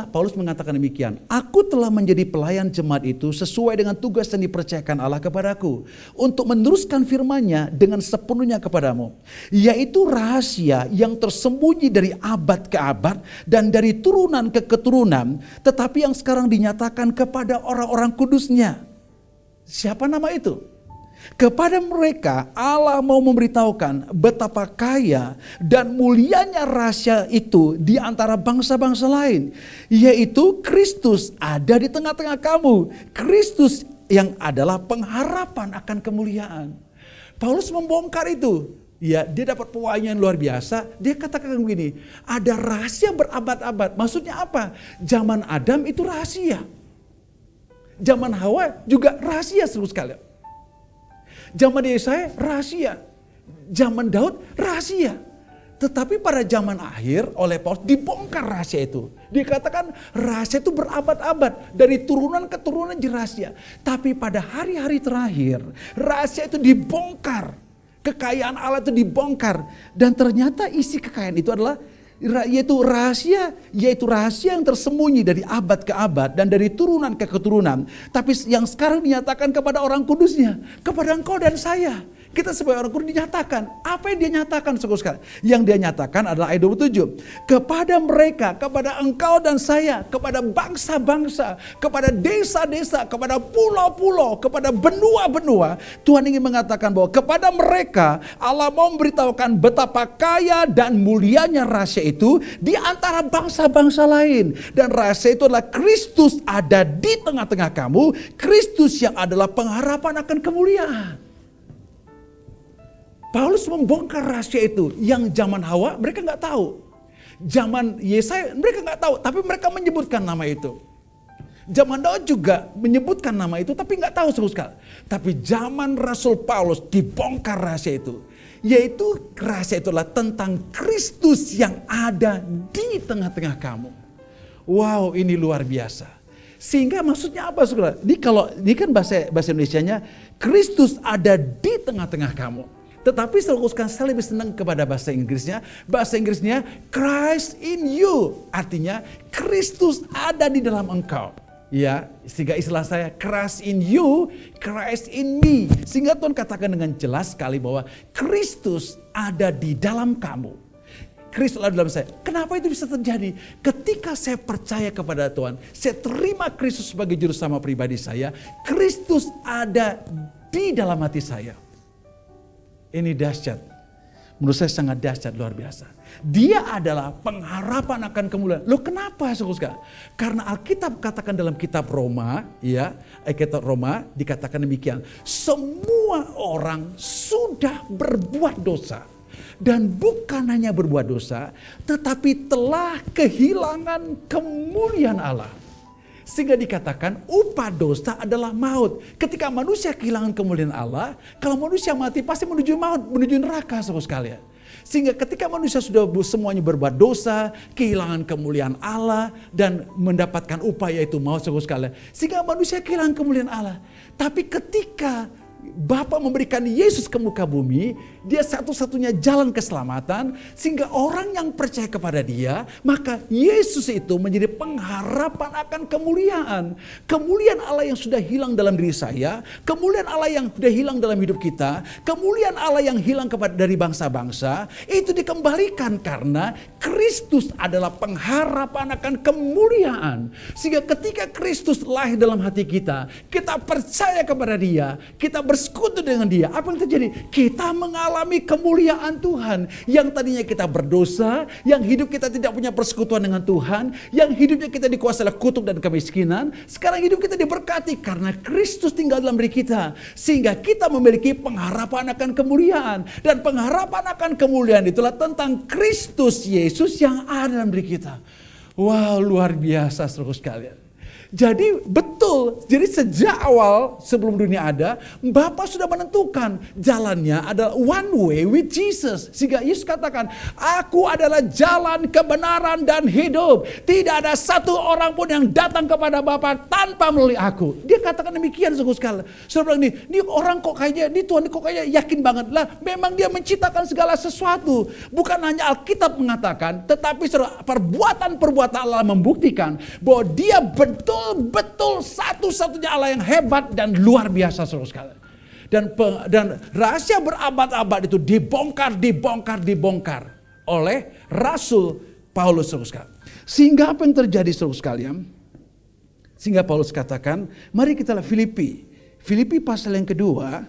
Paulus mengatakan demikian, aku telah menjadi pelayan jemaat itu sesuai dengan tugas yang dipercayakan Allah kepadaku, untuk meneruskan firman-Nya dengan sepenuhnya kepadamu, yaitu rahasia yang tersembunyi dari abad ke abad dan dari turunan ke keturunan, tetapi yang sekarang dinyatakan kepada orang-orang kudus-Nya. Siapa nama itu? Kepada mereka Allah mau memberitahukan betapa kaya dan mulianya rahasia itu di antara bangsa-bangsa lain, yaitu Kristus ada di tengah-tengah kamu. Kristus yang adalah pengharapan akan kemuliaan. Paulus membongkar itu. Ya, dia dapat pewahyuan yang luar biasa. Dia katakan begini, ada rahasia berabad-abad. Maksudnya apa? Zaman Adam itu rahasia. Zaman Hawa juga rahasia seluruh sekali. Zaman Yesaya rahasia, zaman Daud rahasia. Tetapi pada zaman akhir oleh Paulus dibongkar rahasia itu. Dikatakan rahasia itu berabad-abad, dari turunan ke turunan rahasia. Tapi pada hari-hari terakhir rahasia itu dibongkar. Kekayaan Allah itu dibongkar. Dan ternyata isi kekayaan itu adalah yaitu rahasia yang tersembunyi dari abad ke abad dan dari turunan ke keturunan. Tapi yang sekarang dinyatakan kepada orang kudus-Nya, kepada engkau dan saya. Kita sebagai orang kudus dinyatakan. Apa yang dia nyatakan sekarang? Yang dia nyatakan adalah ayat 27. Kepada mereka, kepada engkau dan saya, kepada bangsa-bangsa, kepada desa-desa, kepada pulau-pulau, kepada benua-benua. Tuhan ingin mengatakan bahwa kepada mereka Allah mau memberitahukan betapa kaya dan mulianya rahasia itu di antara bangsa-bangsa lain. Dan rahasia itu adalah Kristus ada di tengah-tengah kamu. Kristus yang adalah pengharapan akan kemuliaan. Paulus membongkar rahasia itu yang zaman Hawa mereka nggak tahu. Zaman Yesaya mereka nggak tahu, tapi mereka menyebutkan nama itu. Zaman Daud juga menyebutkan nama itu, tapi nggak tahu sekali. Tapi zaman Rasul Paulus dibongkar rahasia itu. Yaitu rahasia itu adalah tentang Kristus yang ada di tengah-tengah kamu. Wow, ini luar biasa. Sehingga maksudnya apa saudara? Ini kan bahasa Indonesianya, Kristus ada di tengah-tengah kamu. Tetapi saya lebih senang kepada bahasa Inggrisnya. Bahasa Inggrisnya Christ in you. Artinya Kristus ada di dalam engkau. Ya, sehingga istilah saya Christ in you, Christ in me. Sehingga Tuhan katakan dengan jelas sekali bahwa Kristus ada di dalam kamu. Kristus ada di dalam saya. Kenapa itu bisa terjadi? Ketika saya percaya kepada Tuhan, saya terima Kristus sebagai juru selamat pribadi saya. Kristus ada di dalam hati saya. Ini dahsyat. Menurut saya sangat dahsyat, luar biasa. Dia adalah pengharapan akan kemuliaan. Loh kenapa saudara? Karena Alkitab katakan dalam kitab Roma, ya, kitab Roma dikatakan demikian. Semua orang sudah berbuat dosa. Dan bukan hanya berbuat dosa, tetapi telah kehilangan kemuliaan Allah. Sehingga dikatakan upah dosa adalah maut. Ketika manusia kehilangan kemuliaan Allah, kalau manusia mati pasti menuju maut, menuju neraka saudara sekalian. Sehingga ketika manusia sudah semuanya berbuat dosa, kehilangan kemuliaan Allah dan mendapatkan upah yaitu maut saudara sekalian. Sehingga manusia kehilangan kemuliaan Allah. Tapi ketika Bapa memberikan Yesus ke muka bumi, dia satu-satunya jalan keselamatan, sehingga orang yang percaya kepada dia, maka Yesus itu menjadi pengharapan akan kemuliaan. Kemuliaan Allah yang sudah hilang dalam diri saya, kemuliaan Allah yang sudah hilang dalam hidup kita, kemuliaan Allah yang hilang dari bangsa-bangsa, itu dikembalikan karena Kristus adalah pengharapan akan kemuliaan. Sehingga ketika Kristus lahir dalam hati kita, kita percaya kepada dia, kita bersekutu dengan dia, apa yang terjadi? Kita mengalami kemuliaan Tuhan. Yang tadinya kita berdosa, yang hidup kita tidak punya persekutuan dengan Tuhan, yang hidupnya kita dikuasai oleh kutuk dan kemiskinan, sekarang hidup kita diberkati karena Kristus tinggal dalam diri kita. Sehingga kita memiliki pengharapan akan kemuliaan. Dan pengharapan akan kemuliaan itulah tentang Kristus Yesus yang ada dalam diri kita. Wow, luar biasa saudara sekalian. Jadi betul, jadi sejak awal sebelum dunia ada, Bapa sudah menentukan jalannya adalah one way with Jesus. Sehingga Yesus katakan, aku adalah jalan, kebenaran, dan hidup. Tidak ada satu orang pun yang datang kepada Bapa tanpa melalui aku. Dia katakan demikian sungguh sekali. Saudara bilang ini orang kok kayaknya, ini Tuhan kok kayaknya yakin banget. Lah memang dia menciptakan segala sesuatu. Bukan hanya Alkitab mengatakan, tetapi perbuatan-perbuatan Allah membuktikan bahwa dia betul-betul satu-satunya Allah yang hebat dan luar biasa saudara sekalian. Dan rahasia berabad-abad itu dibongkar oleh Rasul Paulus saudara sekalian. Sehingga apa yang terjadi saudara sekalian? Sehingga Paulus katakan, mari kita lihat Filipi pasal yang kedua,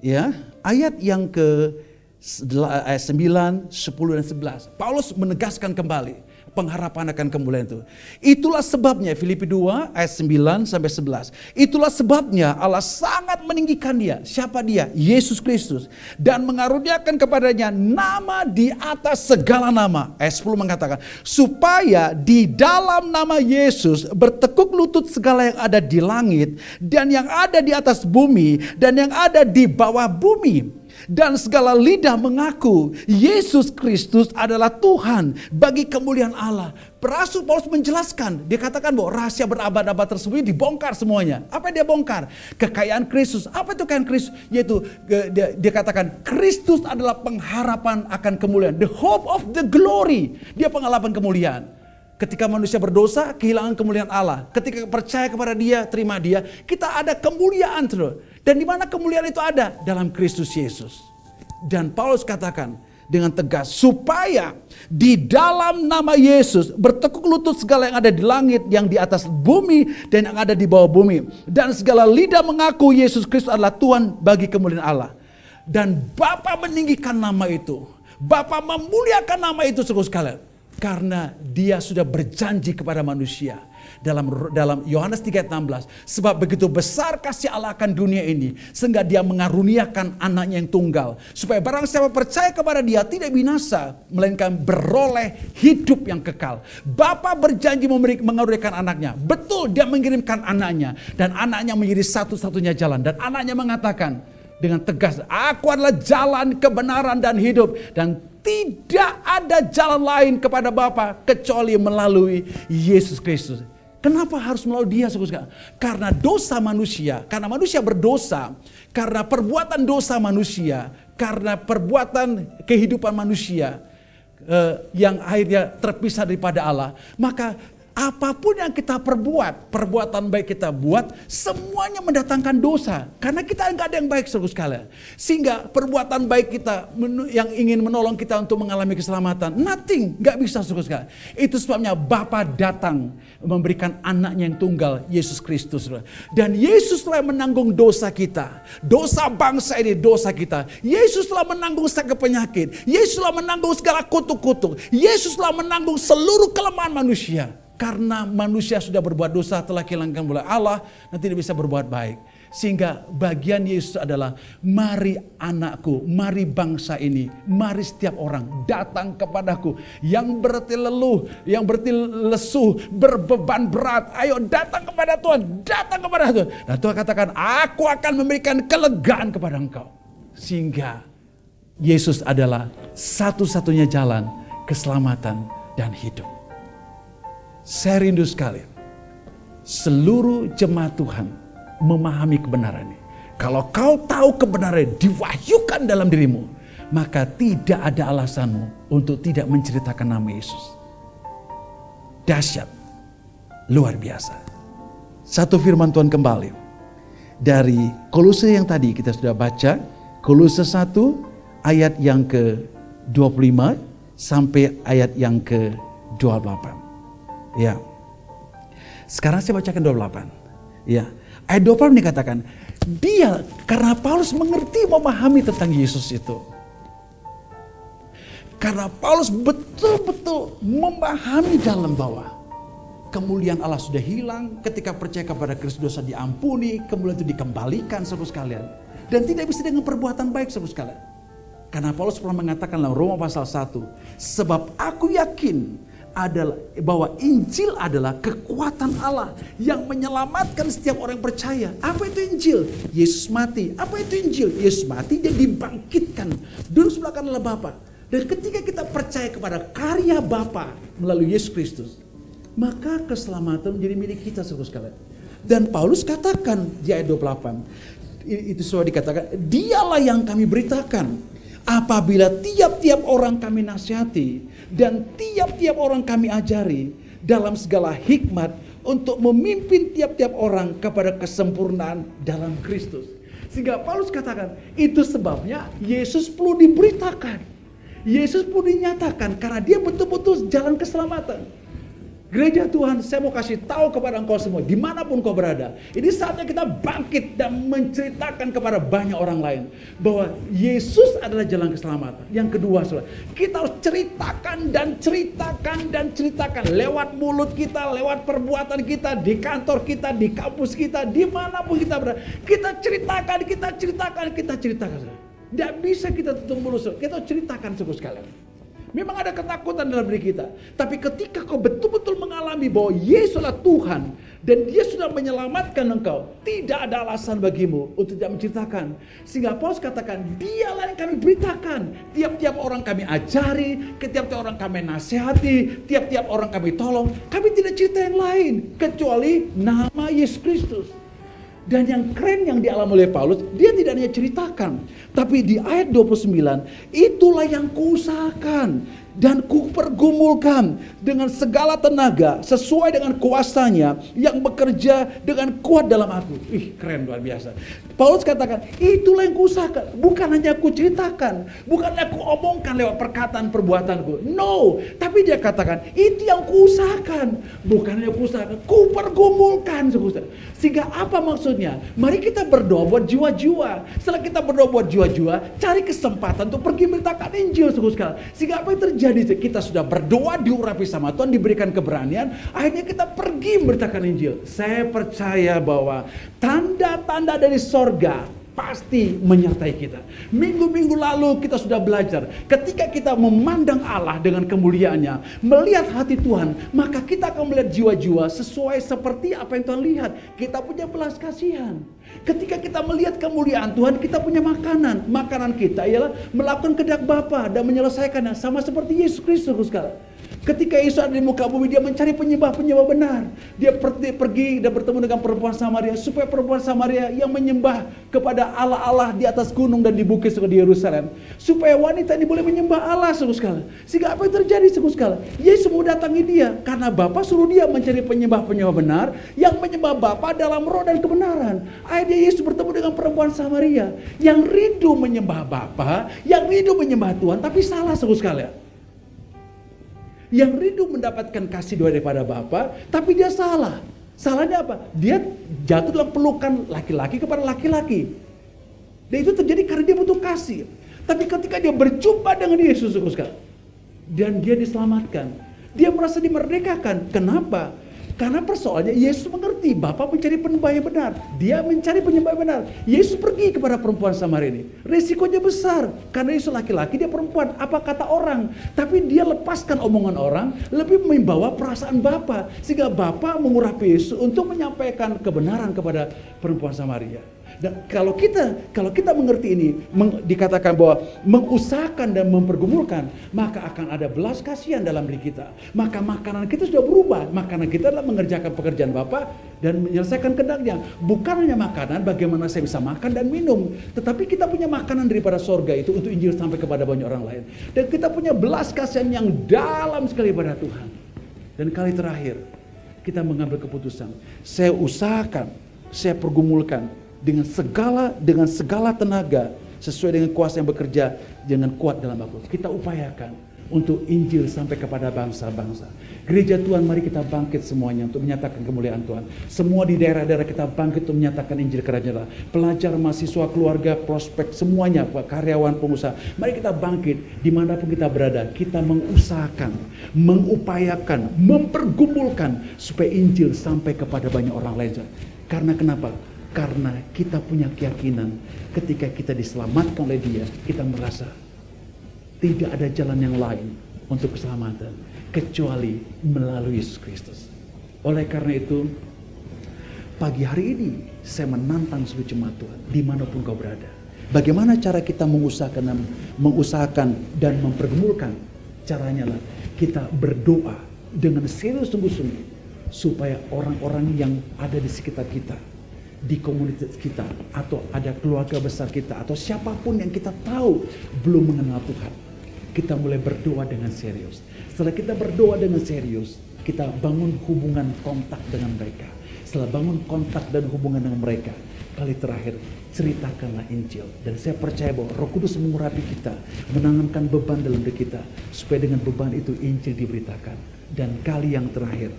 ya, ayat yang ke 9, 10 dan 11. Paulus menegaskan kembali pengharapan akan kemuliaan itu. Itulah sebabnya Filipi 2 ayat 9 sampai 11. Itulah sebabnya Allah sangat meninggikan dia. Siapa dia? Yesus Kristus. Dan mengaruniakan kepadanya nama di atas segala nama. Ayat 10 mengatakan, supaya di dalam nama Yesus bertekuk lutut segala yang ada di langit dan yang ada di atas bumi dan yang ada di bawah bumi. Dan segala lidah mengaku Yesus Kristus adalah Tuhan bagi kemuliaan Allah. Rasul Paulus menjelaskan, dia katakan bahwa rahasia berabad-abad tersebut dibongkar semuanya. Apa yang dia bongkar? Kekayaan Kristus. Apa itu kekayaan Kristus? Yaitu dia katakan Kristus adalah pengharapan akan kemuliaan. The hope of the glory. Dia pengharapan kemuliaan. Ketika manusia berdosa, kehilangan kemuliaan Allah. Ketika percaya kepada dia, terima dia, kita ada kemuliaan terus. Dan di mana kemuliaan itu ada? Dalam Kristus Yesus. Dan Paulus katakan dengan tegas, supaya di dalam nama Yesus bertekuk lutut segala yang ada di langit, yang di atas bumi, dan yang ada di bawah bumi. Dan segala lidah mengaku Yesus Kristus adalah Tuhan bagi kemuliaan Allah. Dan Bapa meninggikan nama itu. Bapa memuliakan nama itu saudara sekalian. Karena dia sudah berjanji kepada manusia. Dalam Yohanes 3 ayat 16. Sebab begitu besar kasih Allah akan dunia ini, sehingga dia mengaruniakan anaknya yang tunggal. Supaya barang siapa percaya kepada dia tidak binasa, melainkan beroleh hidup yang kekal. Bapa berjanji mengaruniakan anaknya. Betul, dia mengirimkan anaknya. Dan anaknya menjadi satu-satunya jalan. Dan anaknya mengatakan dengan tegas, aku adalah jalan, kebenaran, dan hidup. Dan tidak ada jalan lain kepada Bapa kecuali melalui Yesus Kristus. Kenapa harus melalui dia? Karena dosa manusia, karena manusia berdosa, karena perbuatan dosa manusia, karena perbuatan kehidupan manusia yang akhirnya terpisah daripada Allah. Maka apapun yang kita perbuat, perbuatan baik kita buat, semuanya mendatangkan dosa. Karena kita enggak ada yang baik saudara sekalian. Sehingga perbuatan baik kita yang ingin menolong kita untuk mengalami keselamatan, nothing, enggak bisa saudara sekalian. Itu sebabnya Bapa datang memberikan anaknya yang tunggal, Yesus Kristus. Dan Yesus telah menanggung dosa kita. Dosa bangsa ini, dosa kita. Yesus telah menanggung segala penyakit. Yesus telah menanggung segala kutuk-kutuk. Yesus telah menanggung seluruh kelemahan manusia. Karena manusia sudah berbuat dosa, telah kehilangan kemuliaan Allah, dan tidak bisa berbuat baik. Sehingga bagian Yesus adalah, mari anakku, mari bangsa ini, mari setiap orang datang kepadaku. Yang berarti leluh, yang berarti lesuh, berbeban berat. Ayo datang kepada Tuhan, datang kepada Tuhan. Dan Tuhan katakan, aku akan memberikan kelegaan kepada engkau. Sehingga Yesus adalah satu-satunya jalan keselamatan dan hidup. Saya rindu sekali seluruh jemaat Tuhan memahami kebenaran ini. Kalau kau tahu kebenaran diwahyukan dalam dirimu, maka tidak ada alasanmu untuk tidak menceritakan nama Yesus. Dahsyat, luar biasa. Satu firman Tuhan kembali dari Kolose yang tadi kita sudah baca, Kolose 1 ayat yang ke-25 sampai ayat yang ke-28. Ya. Sekarang saya bacakan 28. Ya. Ayat 28 dikatakan, dia karena Paulus mengerti, memahami tentang Yesus itu. Karena Paulus betul-betul memahami dalam bahwa kemuliaan Allah sudah hilang, ketika percaya kepada Kristus dosa diampuni, kemuliaan itu dikembalikan saudara sekalian. Dan tidak bisa dengan perbuatan baik saudara sekalian. Karena Paulus pernah mengatakan dalam Roma pasal 1, sebab aku yakin adalah bahwa Injil adalah kekuatan Allah yang menyelamatkan setiap orang yang percaya. Apa itu Injil? Yesus mati. Apa itu Injil? Yesus mati dan dibangkitkan. Duduk sebelah kanan Allah Bapa. Dan ketika kita percaya kepada karya Bapa melalui Yesus Kristus, maka keselamatan menjadi milik kita, saudara sekalian. Dan Paulus katakan di ayat 28, itu sudah dikatakan, dialah yang kami beritakan apabila tiap-tiap orang kami nasihati dan tiap-tiap orang kami ajari dalam segala hikmat untuk memimpin tiap-tiap orang kepada kesempurnaan dalam Kristus. Sehingga Paulus katakan, itu sebabnya Yesus perlu diberitakan. Yesus perlu dinyatakan karena dia betul-betul jalan keselamatan. Gereja Tuhan, saya mau kasih tahu kepada engkau semua, dimanapun kau berada. Ini saatnya kita bangkit dan menceritakan kepada banyak orang lain bahwa Yesus adalah jalan keselamatan. Yang kedua, saudara, kita harus ceritakan dan ceritakan lewat mulut kita, lewat perbuatan kita, di kantor kita, di kampus kita, dimanapun kita berada. Kita ceritakan. Saudara. Tidak bisa kita tutup mulut, kita ceritakan saudara sekalian. Memang ada ketakutan dalam diri kita. Tapi ketika kau betul-betul mengalami bahwa Yesus adalah Tuhan dan dia sudah menyelamatkan engkau, tidak ada alasan bagimu untuk tidak menceritakan. Sehingga Paulus katakan, dialah yang kami beritakan. Tiap-tiap orang kami ajari, tiap-tiap orang kami nasihati, tiap-tiap orang kami tolong. Kami tidak cerita yang lain kecuali nama Yesus Kristus. Dan yang keren yang dialami oleh Paulus, dia tidak hanya ceritakan, tapi di ayat 29, itulah yang kuusahakan dan kupergumulkan dengan segala tenaga sesuai dengan kuasanya yang bekerja dengan kuat dalam aku. Ih, keren, luar biasa. Paulus katakan, itulah yang kuusahakan, bukan hanya aku ceritakan, bukan aku omongkan lewat perkataan perbuatanku. No, tapi dia katakan, itu yang kuusahakan, bukan hanya kuusahakan, kupergumulkan. Sehingga apa maksudnya? Mari kita berdoa buat jiwa-jiwa. Setelah kita berdoa buat jiwa-jiwa, cari kesempatan untuk pergi beritakan Injil, saudara. Sehingga apa yang terjadi? Kita sudah berdoa, diurapi sama Tuhan, diberikan keberanian, akhirnya kita pergi memberitakan Injil. Saya percaya bahwa tanda-tanda dari sorga pasti menyertai kita. Minggu-minggu lalu kita sudah belajar, ketika kita memandang Allah dengan kemuliaannya, melihat hati Tuhan, maka kita akan melihat jiwa-jiwa sesuai seperti apa yang Tuhan lihat. Kita punya belas kasihan. Ketika kita melihat kemuliaan Tuhan, kita punya makanan. Makanan kita ialah melakukan kehendak Bapa dan menyelesaikannya, sama seperti Yesus Kristus, sekarang. Ketika Yesus ada di muka bumi, dia mencari penyembah-penyembah benar. Dia pergi dan bertemu dengan perempuan Samaria, supaya perempuan Samaria yang menyembah kepada Allah-Allah di atas gunung dan di bukit di Yerusalem, supaya wanita ini boleh menyembah Allah, saudara. Sehingga apa yang terjadi, saudara? Yesus mau datangi dia karena Bapa suruh dia mencari penyembah-penyembah benar yang menyembah Bapa dalam roh dan kebenaran. Akhirnya Yesus bertemu dengan perempuan Samaria yang rindu menyembah Bapa, yang rindu menyembah Tuhan, tapi salah, saudara. Yang rindu mendapatkan kasih doa daripada Bapa, tapi dia salah. Salahnya apa? Dia jatuh dalam pelukan laki-laki kepada laki-laki. Dan itu terjadi karena dia butuh kasih. Tapi ketika dia berjumpa dengan Yesus, dan dia diselamatkan, dia merasa dimerdekakan. Kenapa? Karena persoalannya Yesus mengerti Bapa mencari penyembah yang benar. Dia mencari penyembah yang benar. Yesus pergi kepada perempuan Samaria ini. Risikonya besar karena Yesus laki-laki, dia perempuan. Apa kata orang? Tapi dia lepaskan omongan orang, lebih membawa perasaan Bapa, sehingga Bapa mengurapi Yesus untuk menyampaikan kebenaran kepada perempuan Samaria. Dan kalau kita mengerti ini, dikatakan bahwa mengusahakan dan mempergumulkan, maka akan ada belas kasihan dalam diri kita. Maka makanan kita sudah berubah. Makanan kita adalah mengerjakan pekerjaan Bapa dan menyelesaikan kehendaknya. Bukan hanya makanan bagaimana saya bisa makan dan minum, tetapi kita punya makanan daripada sorga itu untuk Injil sampai kepada banyak orang lain. Dan kita punya belas kasihan yang dalam sekali pada Tuhan. Dan kali terakhir, kita mengambil keputusan. Saya usahakan, saya pergumulkan dengan segala tenaga sesuai dengan kuasa yang bekerja dengan kuat dalam aku. Kita upayakan untuk Injil sampai kepada bangsa-bangsa. Gereja Tuhan, mari kita bangkit semuanya untuk menyatakan kemuliaan Tuhan. Semua di daerah-daerah kita bangkit untuk menyatakan Injil kerajaan Allah. Pelajar, mahasiswa, keluarga, prospek, semuanya, karyawan, pengusaha. Mari kita bangkit dimanapun kita berada. Kita mengusahakan, mengupayakan, mempergumulkan supaya Injil sampai kepada banyak orang lain. Karena kenapa? Karena kita punya keyakinan ketika kita diselamatkan oleh Dia, kita merasa tidak ada jalan yang lain untuk keselamatan. kecuali melalui Yesus Kristus. Oleh karena itu, pagi hari ini saya menantang seluruh jemaat Tuhan dimanapun kau berada. Bagaimana cara kita mengusahakan dan mempergumulkan? Caranya lah kita berdoa dengan serius sungguh-sungguh supaya orang-orang yang ada di sekitar kita, di komunitas kita, atau ada keluarga besar kita, atau siapapun yang kita tahu belum mengenal Tuhan, kita mulai berdoa dengan serius. Setelah kita berdoa dengan serius, kita bangun hubungan kontak dengan mereka. Setelah bangun kontak dan hubungan dengan mereka, kali terakhir ceritakanlah Injil. Dan saya percaya bahwa Roh Kudus mengurapi kita, menanamkan beban dalam diri kita, supaya dengan beban itu Injil diberitakan. Dan kali yang terakhir,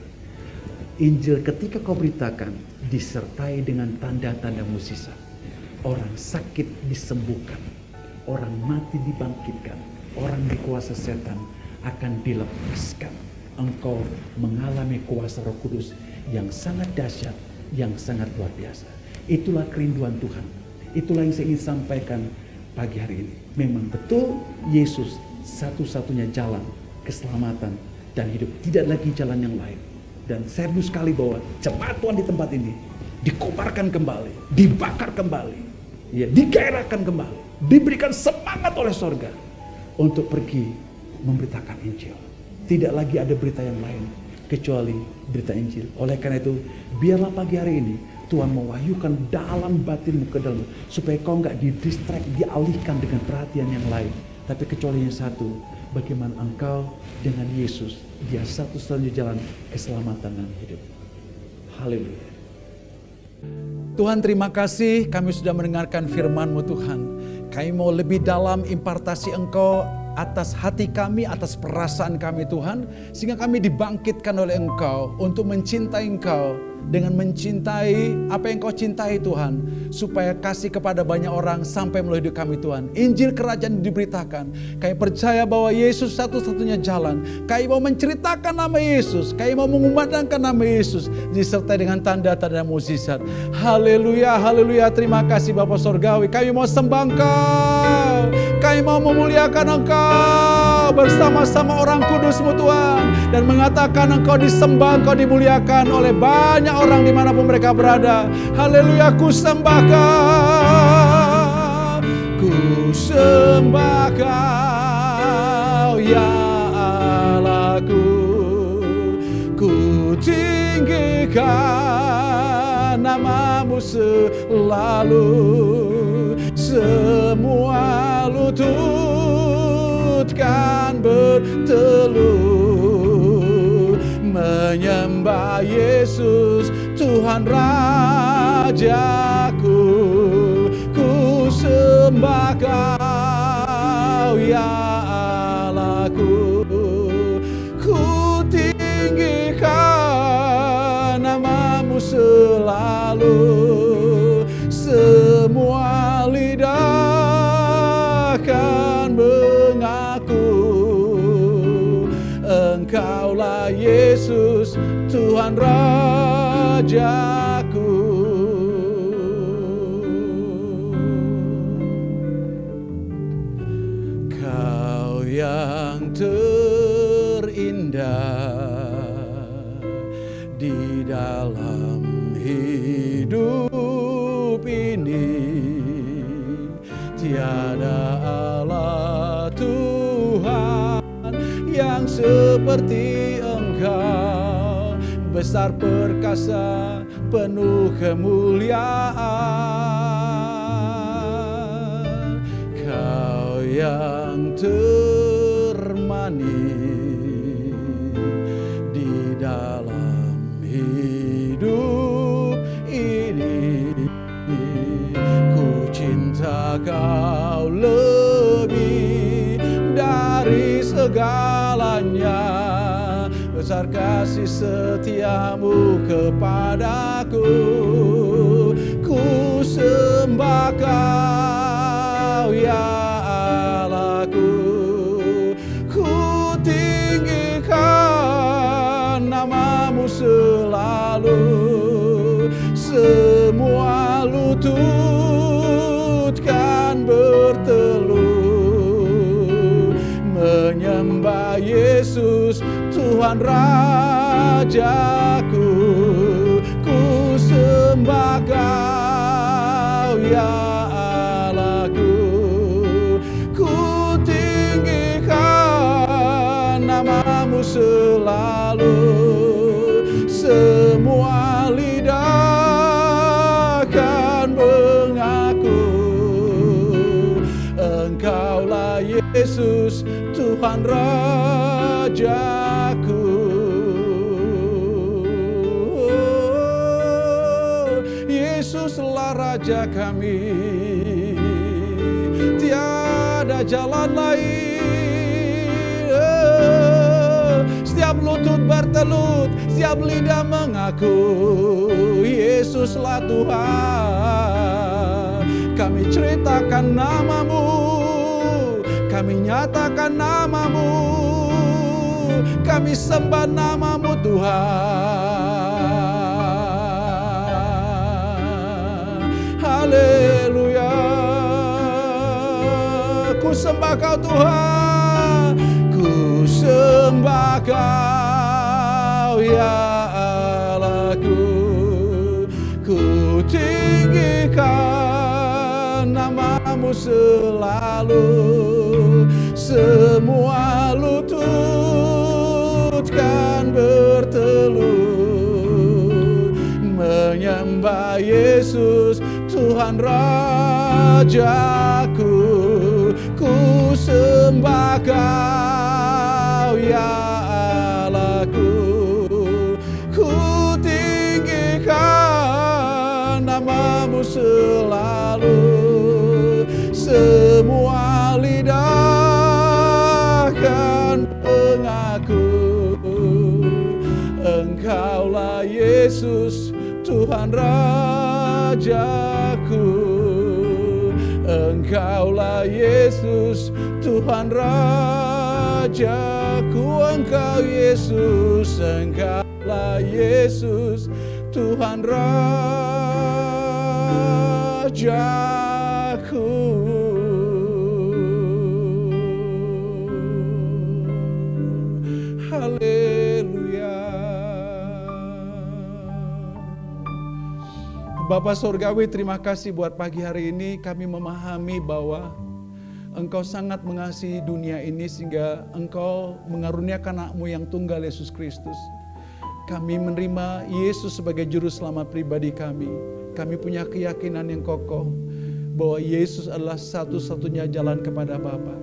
Injil ketika kau beritakan disertai dengan tanda-tanda mukjizat. Orang sakit disembuhkan, orang mati dibangkitkan, orang dikuasa setan akan dilepaskan. Engkau mengalami kuasa Roh Kudus yang sangat dahsyat, yang sangat luar biasa. Itulah kerinduan Tuhan. Itulah yang saya ingin sampaikan pagi hari ini. Memang betul Yesus satu-satunya jalan keselamatan dan hidup. Tidak lagi jalan yang lain. Dan saya rindu sekali bahwa jemaat Tuhan di tempat ini dikobarkan kembali, dibakar kembali, ya, digairahkan kembali, diberikan semangat oleh sorga untuk pergi memberitakan Injil. Tidak lagi ada berita yang lain kecuali berita Injil. Oleh karena itu, biarlah pagi hari ini Tuhan mewahyukan dalam batinmu ke dalam, supaya kau nggak didistract, dialihkan dengan perhatian yang lain. Tapi kecuali yang satu, bagaimana engkau dengan Yesus, dia satu-satunya jalan keselamatan dan hidup. Haleluya. Tuhan, terima kasih kami sudah mendengarkan firman-Mu Tuhan. Kami mau lebih dalam impartasi Engkau atas hati kami, atas perasaan kami Tuhan. Sehingga kami dibangkitkan oleh Engkau untuk mencintai Engkau dengan mencintai apa yang Kau cintai Tuhan. Supaya kasih kepada banyak orang sampai melalui hidup kami Tuhan. Injil kerajaan diberitakan. Kami percaya bahwa Yesus satu-satunya jalan. Kami mau menceritakan nama Yesus. Kami mau mengumandangkan nama Yesus disertai dengan tanda-tanda mukjizat. Haleluya, haleluya. Terima kasih Bapa Sorgawi. Kami mau sembah Engkau. Kami mau memuliakan Engkau bersama-sama orang kudus-Mu Tuhan. Dan mengatakan Engkau disembah, Engkau dimuliakan oleh banyak orang dimanapun mereka berada. Haleluya, ku sembah Kau. Ku sembah Kau ya Allahku. Ku tinggikan nama-Mu selalu. Semua lutut kan berteluh menyembah Yesus Tuhan Rajaku. Ku sembah Kau ya Allahku. Ku tinggikan nama-Mu selalu. Semua lidah kan mengaku Engkaulah Yesus Tuhan Rajaku. Kau yang terindah di dalam hidup ini, tiada Allah Tuhan yang seperti Engkau, besar perkasa penuh kemuliaan. Kau yang termanis di dalam hidup ini, ku cinta Kau lebih dari segalanya. Besar kasih setiamu kepadaku. Ku sembah Kau ya Allahku. Ku tinggikan nama-Mu selalu. Semua lutut kan berteluh menyembah menyembah Yesus, Tuhan Rajaku. Ku sembah Kau ya Allahku, ku tinggikan nama-Mu selalu. Semua lidah akan mengaku Engkaulah Yesus, Tuhan Rajaku. Yesuslah Raja kami, tiada jalan lain. Setiap lutut bertelut, setiap lidah mengaku Yesuslah Tuhan. Kami ceritakan nama-Mu, kami nyatakan nama-Mu, kami sembah nama-Mu Tuhan. Haleluya. Ku sembah Kau Tuhan, ku sembah Kau ya Allahku, ku tinggikan nama-Mu selalu. Semua lutut kan bertelut menyembah Yesus, Tuhan Rajaku. Ku sembah Kau ya Allahku, ku tinggikan nama-Mu selalu. Semua lidah kan mengaku Engkaulah Yesus, Tuhan Rajaku. Engkaulah Yesus, Tuhan Rajaku. Engkau Yesus, Engkaulah Yesus, Tuhan Rajaku. Haleluya. Bapa Surgawi, terima kasih buat pagi hari ini. Kami memahami bahwa Engkau sangat mengasihi dunia ini sehingga Engkau mengaruniakan anak-Mu yang tunggal, Yesus Kristus. Kami menerima Yesus sebagai juru selamat pribadi kami. Kami punya keyakinan yang kokoh bahwa Yesus adalah satu-satunya jalan kepada Bapa.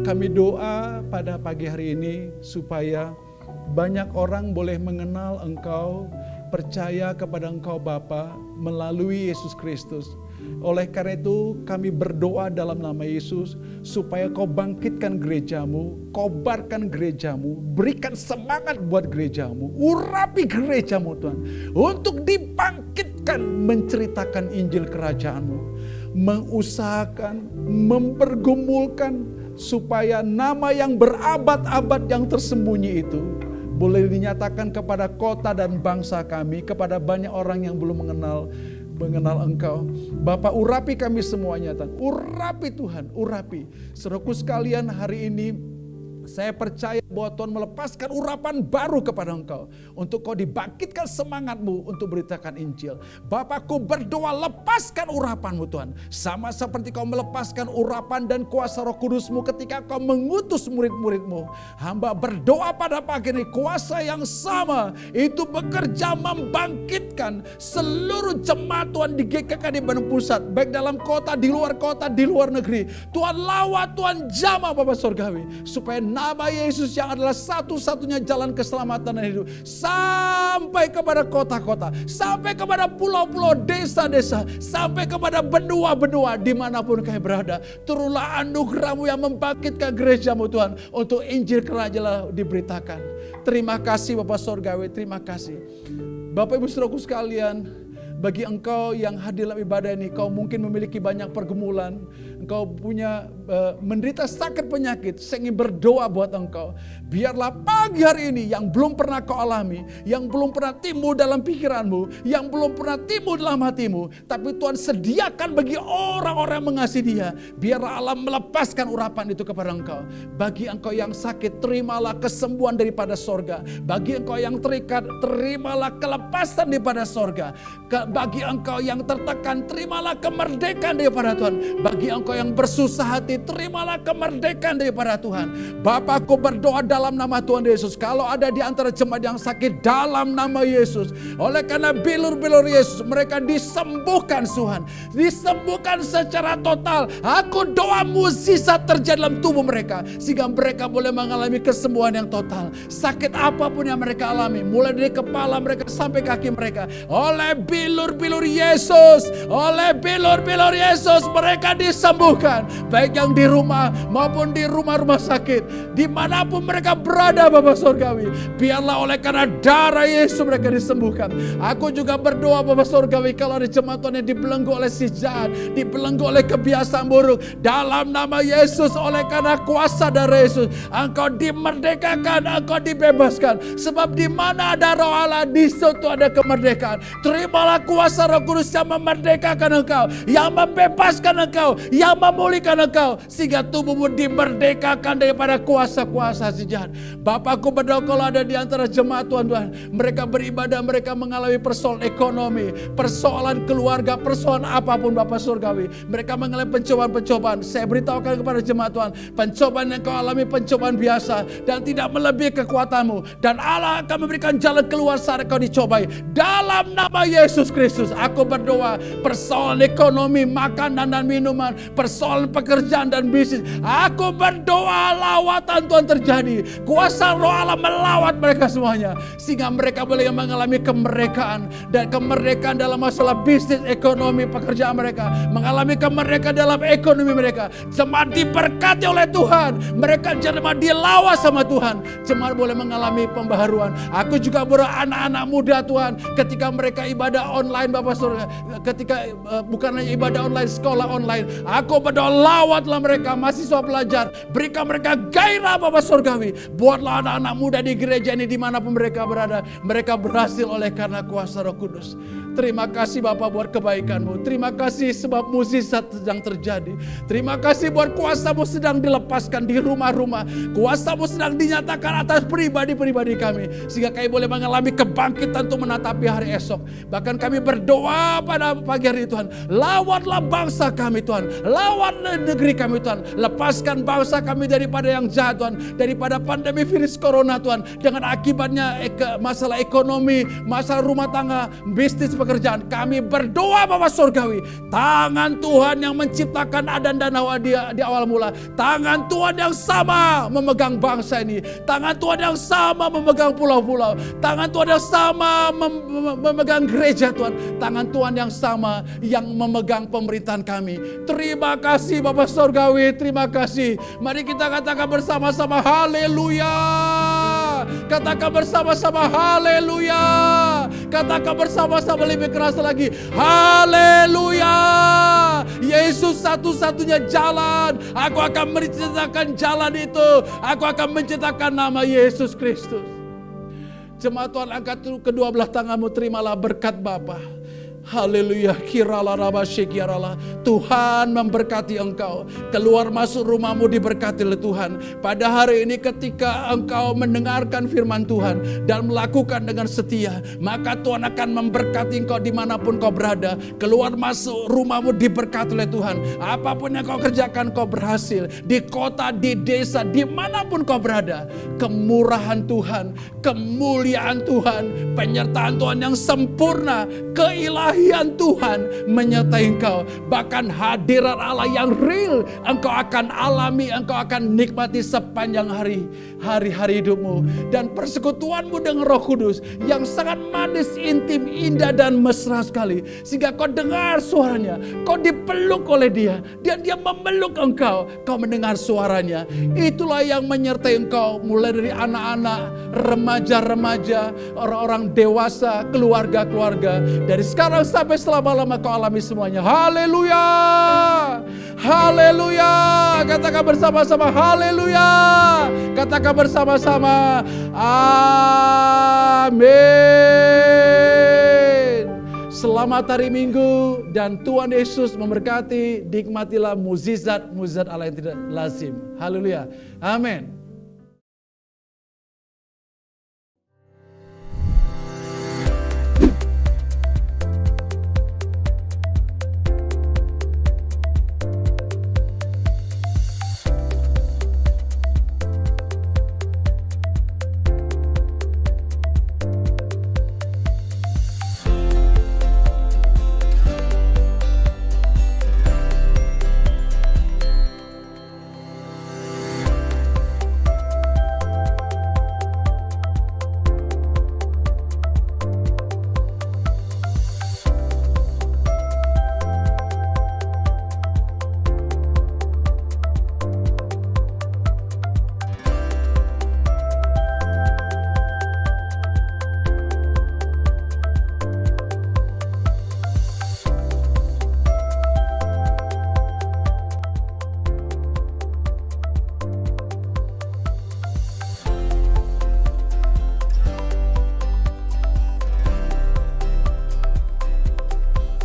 Kami doa pada pagi hari ini supaya banyak orang boleh mengenal Engkau, percaya kepada Engkau Bapa melalui Yesus Kristus. Oleh karena itu kami berdoa dalam nama Yesus supaya Kau bangkitkan gereja-Mu, kobarkan gereja-Mu, berikan semangat buat gereja-Mu, urapi gereja-Mu Tuhan, untuk dibangkitkan menceritakan Injil kerajaan-Mu, mengusahakan, mempergumulkan supaya nama yang berabad-abad yang tersembunyi itu boleh dinyatakan kepada kota dan bangsa kami, kepada banyak orang yang belum mengenal Engkau. Bapa, urapi kami semuanya Tuhan. Urapi Tuhan, urapi. Saudaraku sekalian, hari ini saya percaya bahwa Tuhan melepaskan urapan baru kepada Engkau. Untuk Kau dibangkitkan semangat-Mu untuk beritakan Injil. Bapakku berdoa, lepaskan urapan-Mu Tuhan. Sama seperti Kau melepaskan urapan dan kuasa Roh Kudus-Mu ketika Kau mengutus murid-murid-Mu. Hamba berdoa pada pagi ini, kuasa yang sama itu bekerja membangkitkan seluruh jemaat Tuhan di GKK di Bandung Pusat. Baik dalam kota, di luar negeri. Tuhan lawat, Tuhan jamah Bapa Surgawi. Supaya nama Yesus yang adalah satu-satunya jalan keselamatan dan hidup sampai kepada kota-kota, sampai kepada pulau-pulau, desa-desa, sampai kepada benua-benua dimanapun kami berada. Turunlah anugerah-Mu yang membangkitkan gereja-Mu Tuhan, untuk Injil kerajaan diberitakan. Terima kasih Bapak Surgawi, terima kasih. Bapak Ibu Saudaraku sekalian, bagi engkau yang hadir dalam ibadah ini, kau mungkin memiliki banyak pergumulan. engkau punya menderita sakit penyakit, saya ingin berdoa buat engkau. Biarlah pagi hari ini yang belum pernah kau alami, yang belum pernah timbul dalam pikiranmu, yang belum pernah timbul dalam hatimu, tapi Tuhan sediakan bagi orang-orang yang mengasihi Dia. Biarlah Allah melepaskan urapan itu kepada engkau. Bagi engkau yang sakit, terimalah kesembuhan daripada sorga. Bagi engkau yang terikat, terimalah kelepasan daripada sorga. Bagi engkau yang tertekan, terimalah kemerdekaan daripada Tuhan. Bagi engkau yang bersusah hati, terimalah kemerdekaan daripada Tuhan. Bapakku berdoa dalam nama Tuhan Yesus. Kalau ada di antara jemaat yang sakit, dalam nama Yesus, oleh karena bilur-bilur Yesus, mereka disembuhkan Tuhan. Disembuhkan secara total. Aku doa mukjizat terjadi dalam tubuh mereka, sehingga mereka boleh mengalami kesembuhan yang total. Sakit apapun yang mereka alami, mulai dari kepala mereka sampai kaki mereka, oleh bilur-bilur Yesus, oleh bilur-bilur Yesus, mereka disembuhkan. Baik yang di rumah maupun di rumah-rumah sakit, dimanapun mereka berada, Bapa Surgawi, biarlah oleh karena darah Yesus mereka disembuhkan. Aku juga berdoa, Bapa Surgawi, kalau ada jemaat Tuhan yang dibelenggu oleh si jahat, dibelenggu oleh kebiasaan buruk, dalam nama Yesus, oleh karena kuasa darah Yesus, engkau dimerdekakan, engkau dibebaskan. Sebab di mana ada roh Allah, di situ ada kemerdekaan. Terimalah kuasa Roh Kudus yang memerdekakan engkau, yang membebaskan engkau, yang memulihkan engkau, sehingga tubuhmu dimerdekakan daripada kuasa-kuasa si jahat. Bapakku berdoa kalau ada di antara jemaat Tuhan, mereka beribadah, mereka mengalami persoalan ekonomi, persoalan keluarga, persoalan apapun Bapak Surgawi, mereka mengalami pencobaan-pencobaan. Saya beritahukan kepada jemaat Tuhan, pencobaan yang kau alami pencobaan biasa dan tidak melebihi kekuatanmu, dan Allah akan memberikan jalan keluar saat kau dicobai. Dalam nama Yesus Kristus, aku berdoa persoalan ekonomi, makanan dan minuman, persoalan pekerjaan dan bisnis, aku berdoa lawatan Tuhan terjadi. Kuasa Roh Allah melawat mereka semuanya, sehingga mereka boleh mengalami kemerdekaan, dan kemerdekaan dalam masalah bisnis, ekonomi, pekerjaan mereka, mengalami kemerdekaan dalam ekonomi mereka. Jemaat diberkati oleh Tuhan, mereka jemaat dilawat sama Tuhan, jemaat boleh mengalami pembaharuan. Aku juga berdoa anak-anak muda Tuhan, ketika mereka ibadah online Bapak Surga, ketika bukan hanya ibadah online, sekolah online, aku berdoa lawatlah mereka, mahasiswa pelajar, berikan mereka gairah Bapak Surgawi. Buatlah anak-anak muda di gereja ini dimanapun mereka berada, mereka berhasil oleh karena kuasa Roh Kudus. Terima kasih Bapak buat kebaikan-Mu. Terima kasih sebab mukjizat sedang terjadi. Terima kasih buat kuasa-Mu sedang dilepaskan di rumah-rumah. Kuasa-Mu sedang dinyatakan atas pribadi-pribadi kami, sehingga kami boleh mengalami kebangkitan untuk menatapi hari esok. Bahkan kami berdoa pada pagi hari Tuhan, lawatlah bangsa kami Tuhan, lawatlah negeri kami Tuhan, lepaskan bangsa kami daripada yang jahat Tuhan, daripada pandemi virus corona Tuhan, dengan akibatnya masalah ekonomi, masalah rumah tangga, bisnis, pekerjaan. Kami berdoa Bapa Surgawi, tangan Tuhan yang menciptakan Adam dan Hawa di awal mula, tangan Tuhan yang sama memegang bangsa ini, tangan Tuhan yang sama memegang pulau-pulau, tangan Tuhan yang sama memegang gereja Tuhan, tangan Tuhan yang sama yang memegang pemerintahan kami. Terima kasih Bapa Surgawi, terima kasih. Mari kita katakan bersama-sama haleluya. Katakan bersama-sama haleluya. Katakan bersama-sama lebih keras lagi, haleluya. Yesus satu-satunya jalan. Aku akan menciptakan jalan itu. Aku akan menciptakan nama Yesus Kristus. Jemaat Tuhan, angkat kedua belah tanganmu, terimalah berkat Bapa. Haleluya, kirala raba syekiarala. Tuhan memberkati engkau. Keluar masuk rumahmu diberkati oleh Tuhan. Pada hari ini ketika engkau mendengarkan firman Tuhan dan melakukan dengan setia, maka Tuhan akan memberkati engkau dimanapun kau berada. Keluar masuk rumahmu diberkati oleh Tuhan. Apapun yang kau kerjakan kau berhasil. Di kota, di desa, dimanapun kau berada. Kemurahan Tuhan, kemuliaan Tuhan, penyertaan Tuhan yang sempurna, keilahian Tuhan menyertai engkau. Bahkan hadirat Allah yang real engkau akan alami, engkau akan nikmati sepanjang hari-hari hidupmu. Dan persekutuanmu dengan Roh Kudus yang sangat manis, intim, indah dan mesra sekali. Sehingga kau dengar suaranya, kau dipeluk oleh dia, dan dia memeluk engkau, kau mendengar suaranya. Itulah yang menyertai engkau mulai dari anak-anak, remaja-remaja, orang-orang dewasa, keluarga-keluarga. Dari sekarang sekarang sampai selama-lama kau alami semuanya. Haleluya. Haleluya. Katakan bersama-sama haleluya. Katakan bersama-sama amin. Selamat hari Minggu dan Tuhan Yesus memberkati. Nikmatilah mukjizat-mukjizat Allah yang tidak lazim. Haleluya. Amin.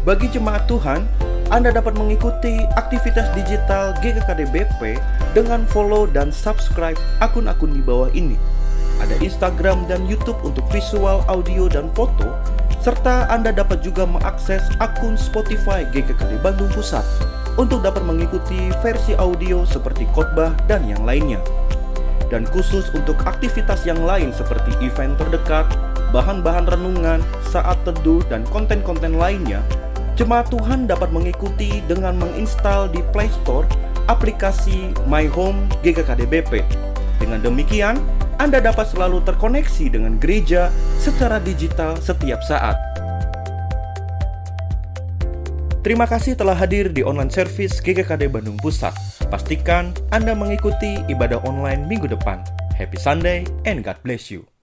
Bagi jemaat Tuhan, Anda dapat mengikuti aktivitas digital GKKD BP dengan follow dan subscribe akun-akun di bawah ini. Ada Instagram dan YouTube untuk visual, audio, dan foto, serta Anda dapat juga mengakses akun Spotify GKKD Bandung Pusat untuk dapat mengikuti versi audio seperti khotbah dan yang lainnya. Dan khusus untuk aktivitas yang lain seperti event terdekat, bahan-bahan renungan, saat teduh, dan konten-konten lainnya, jemaat Tuhan dapat mengikuti dengan menginstal di Play Store aplikasi My Home GKKD BP. Dengan demikian, Anda dapat selalu terkoneksi dengan gereja secara digital setiap saat. Terima kasih telah hadir di online service GKKD Bandung Pusat. Pastikan Anda mengikuti ibadah online minggu depan. Happy Sunday and God bless you.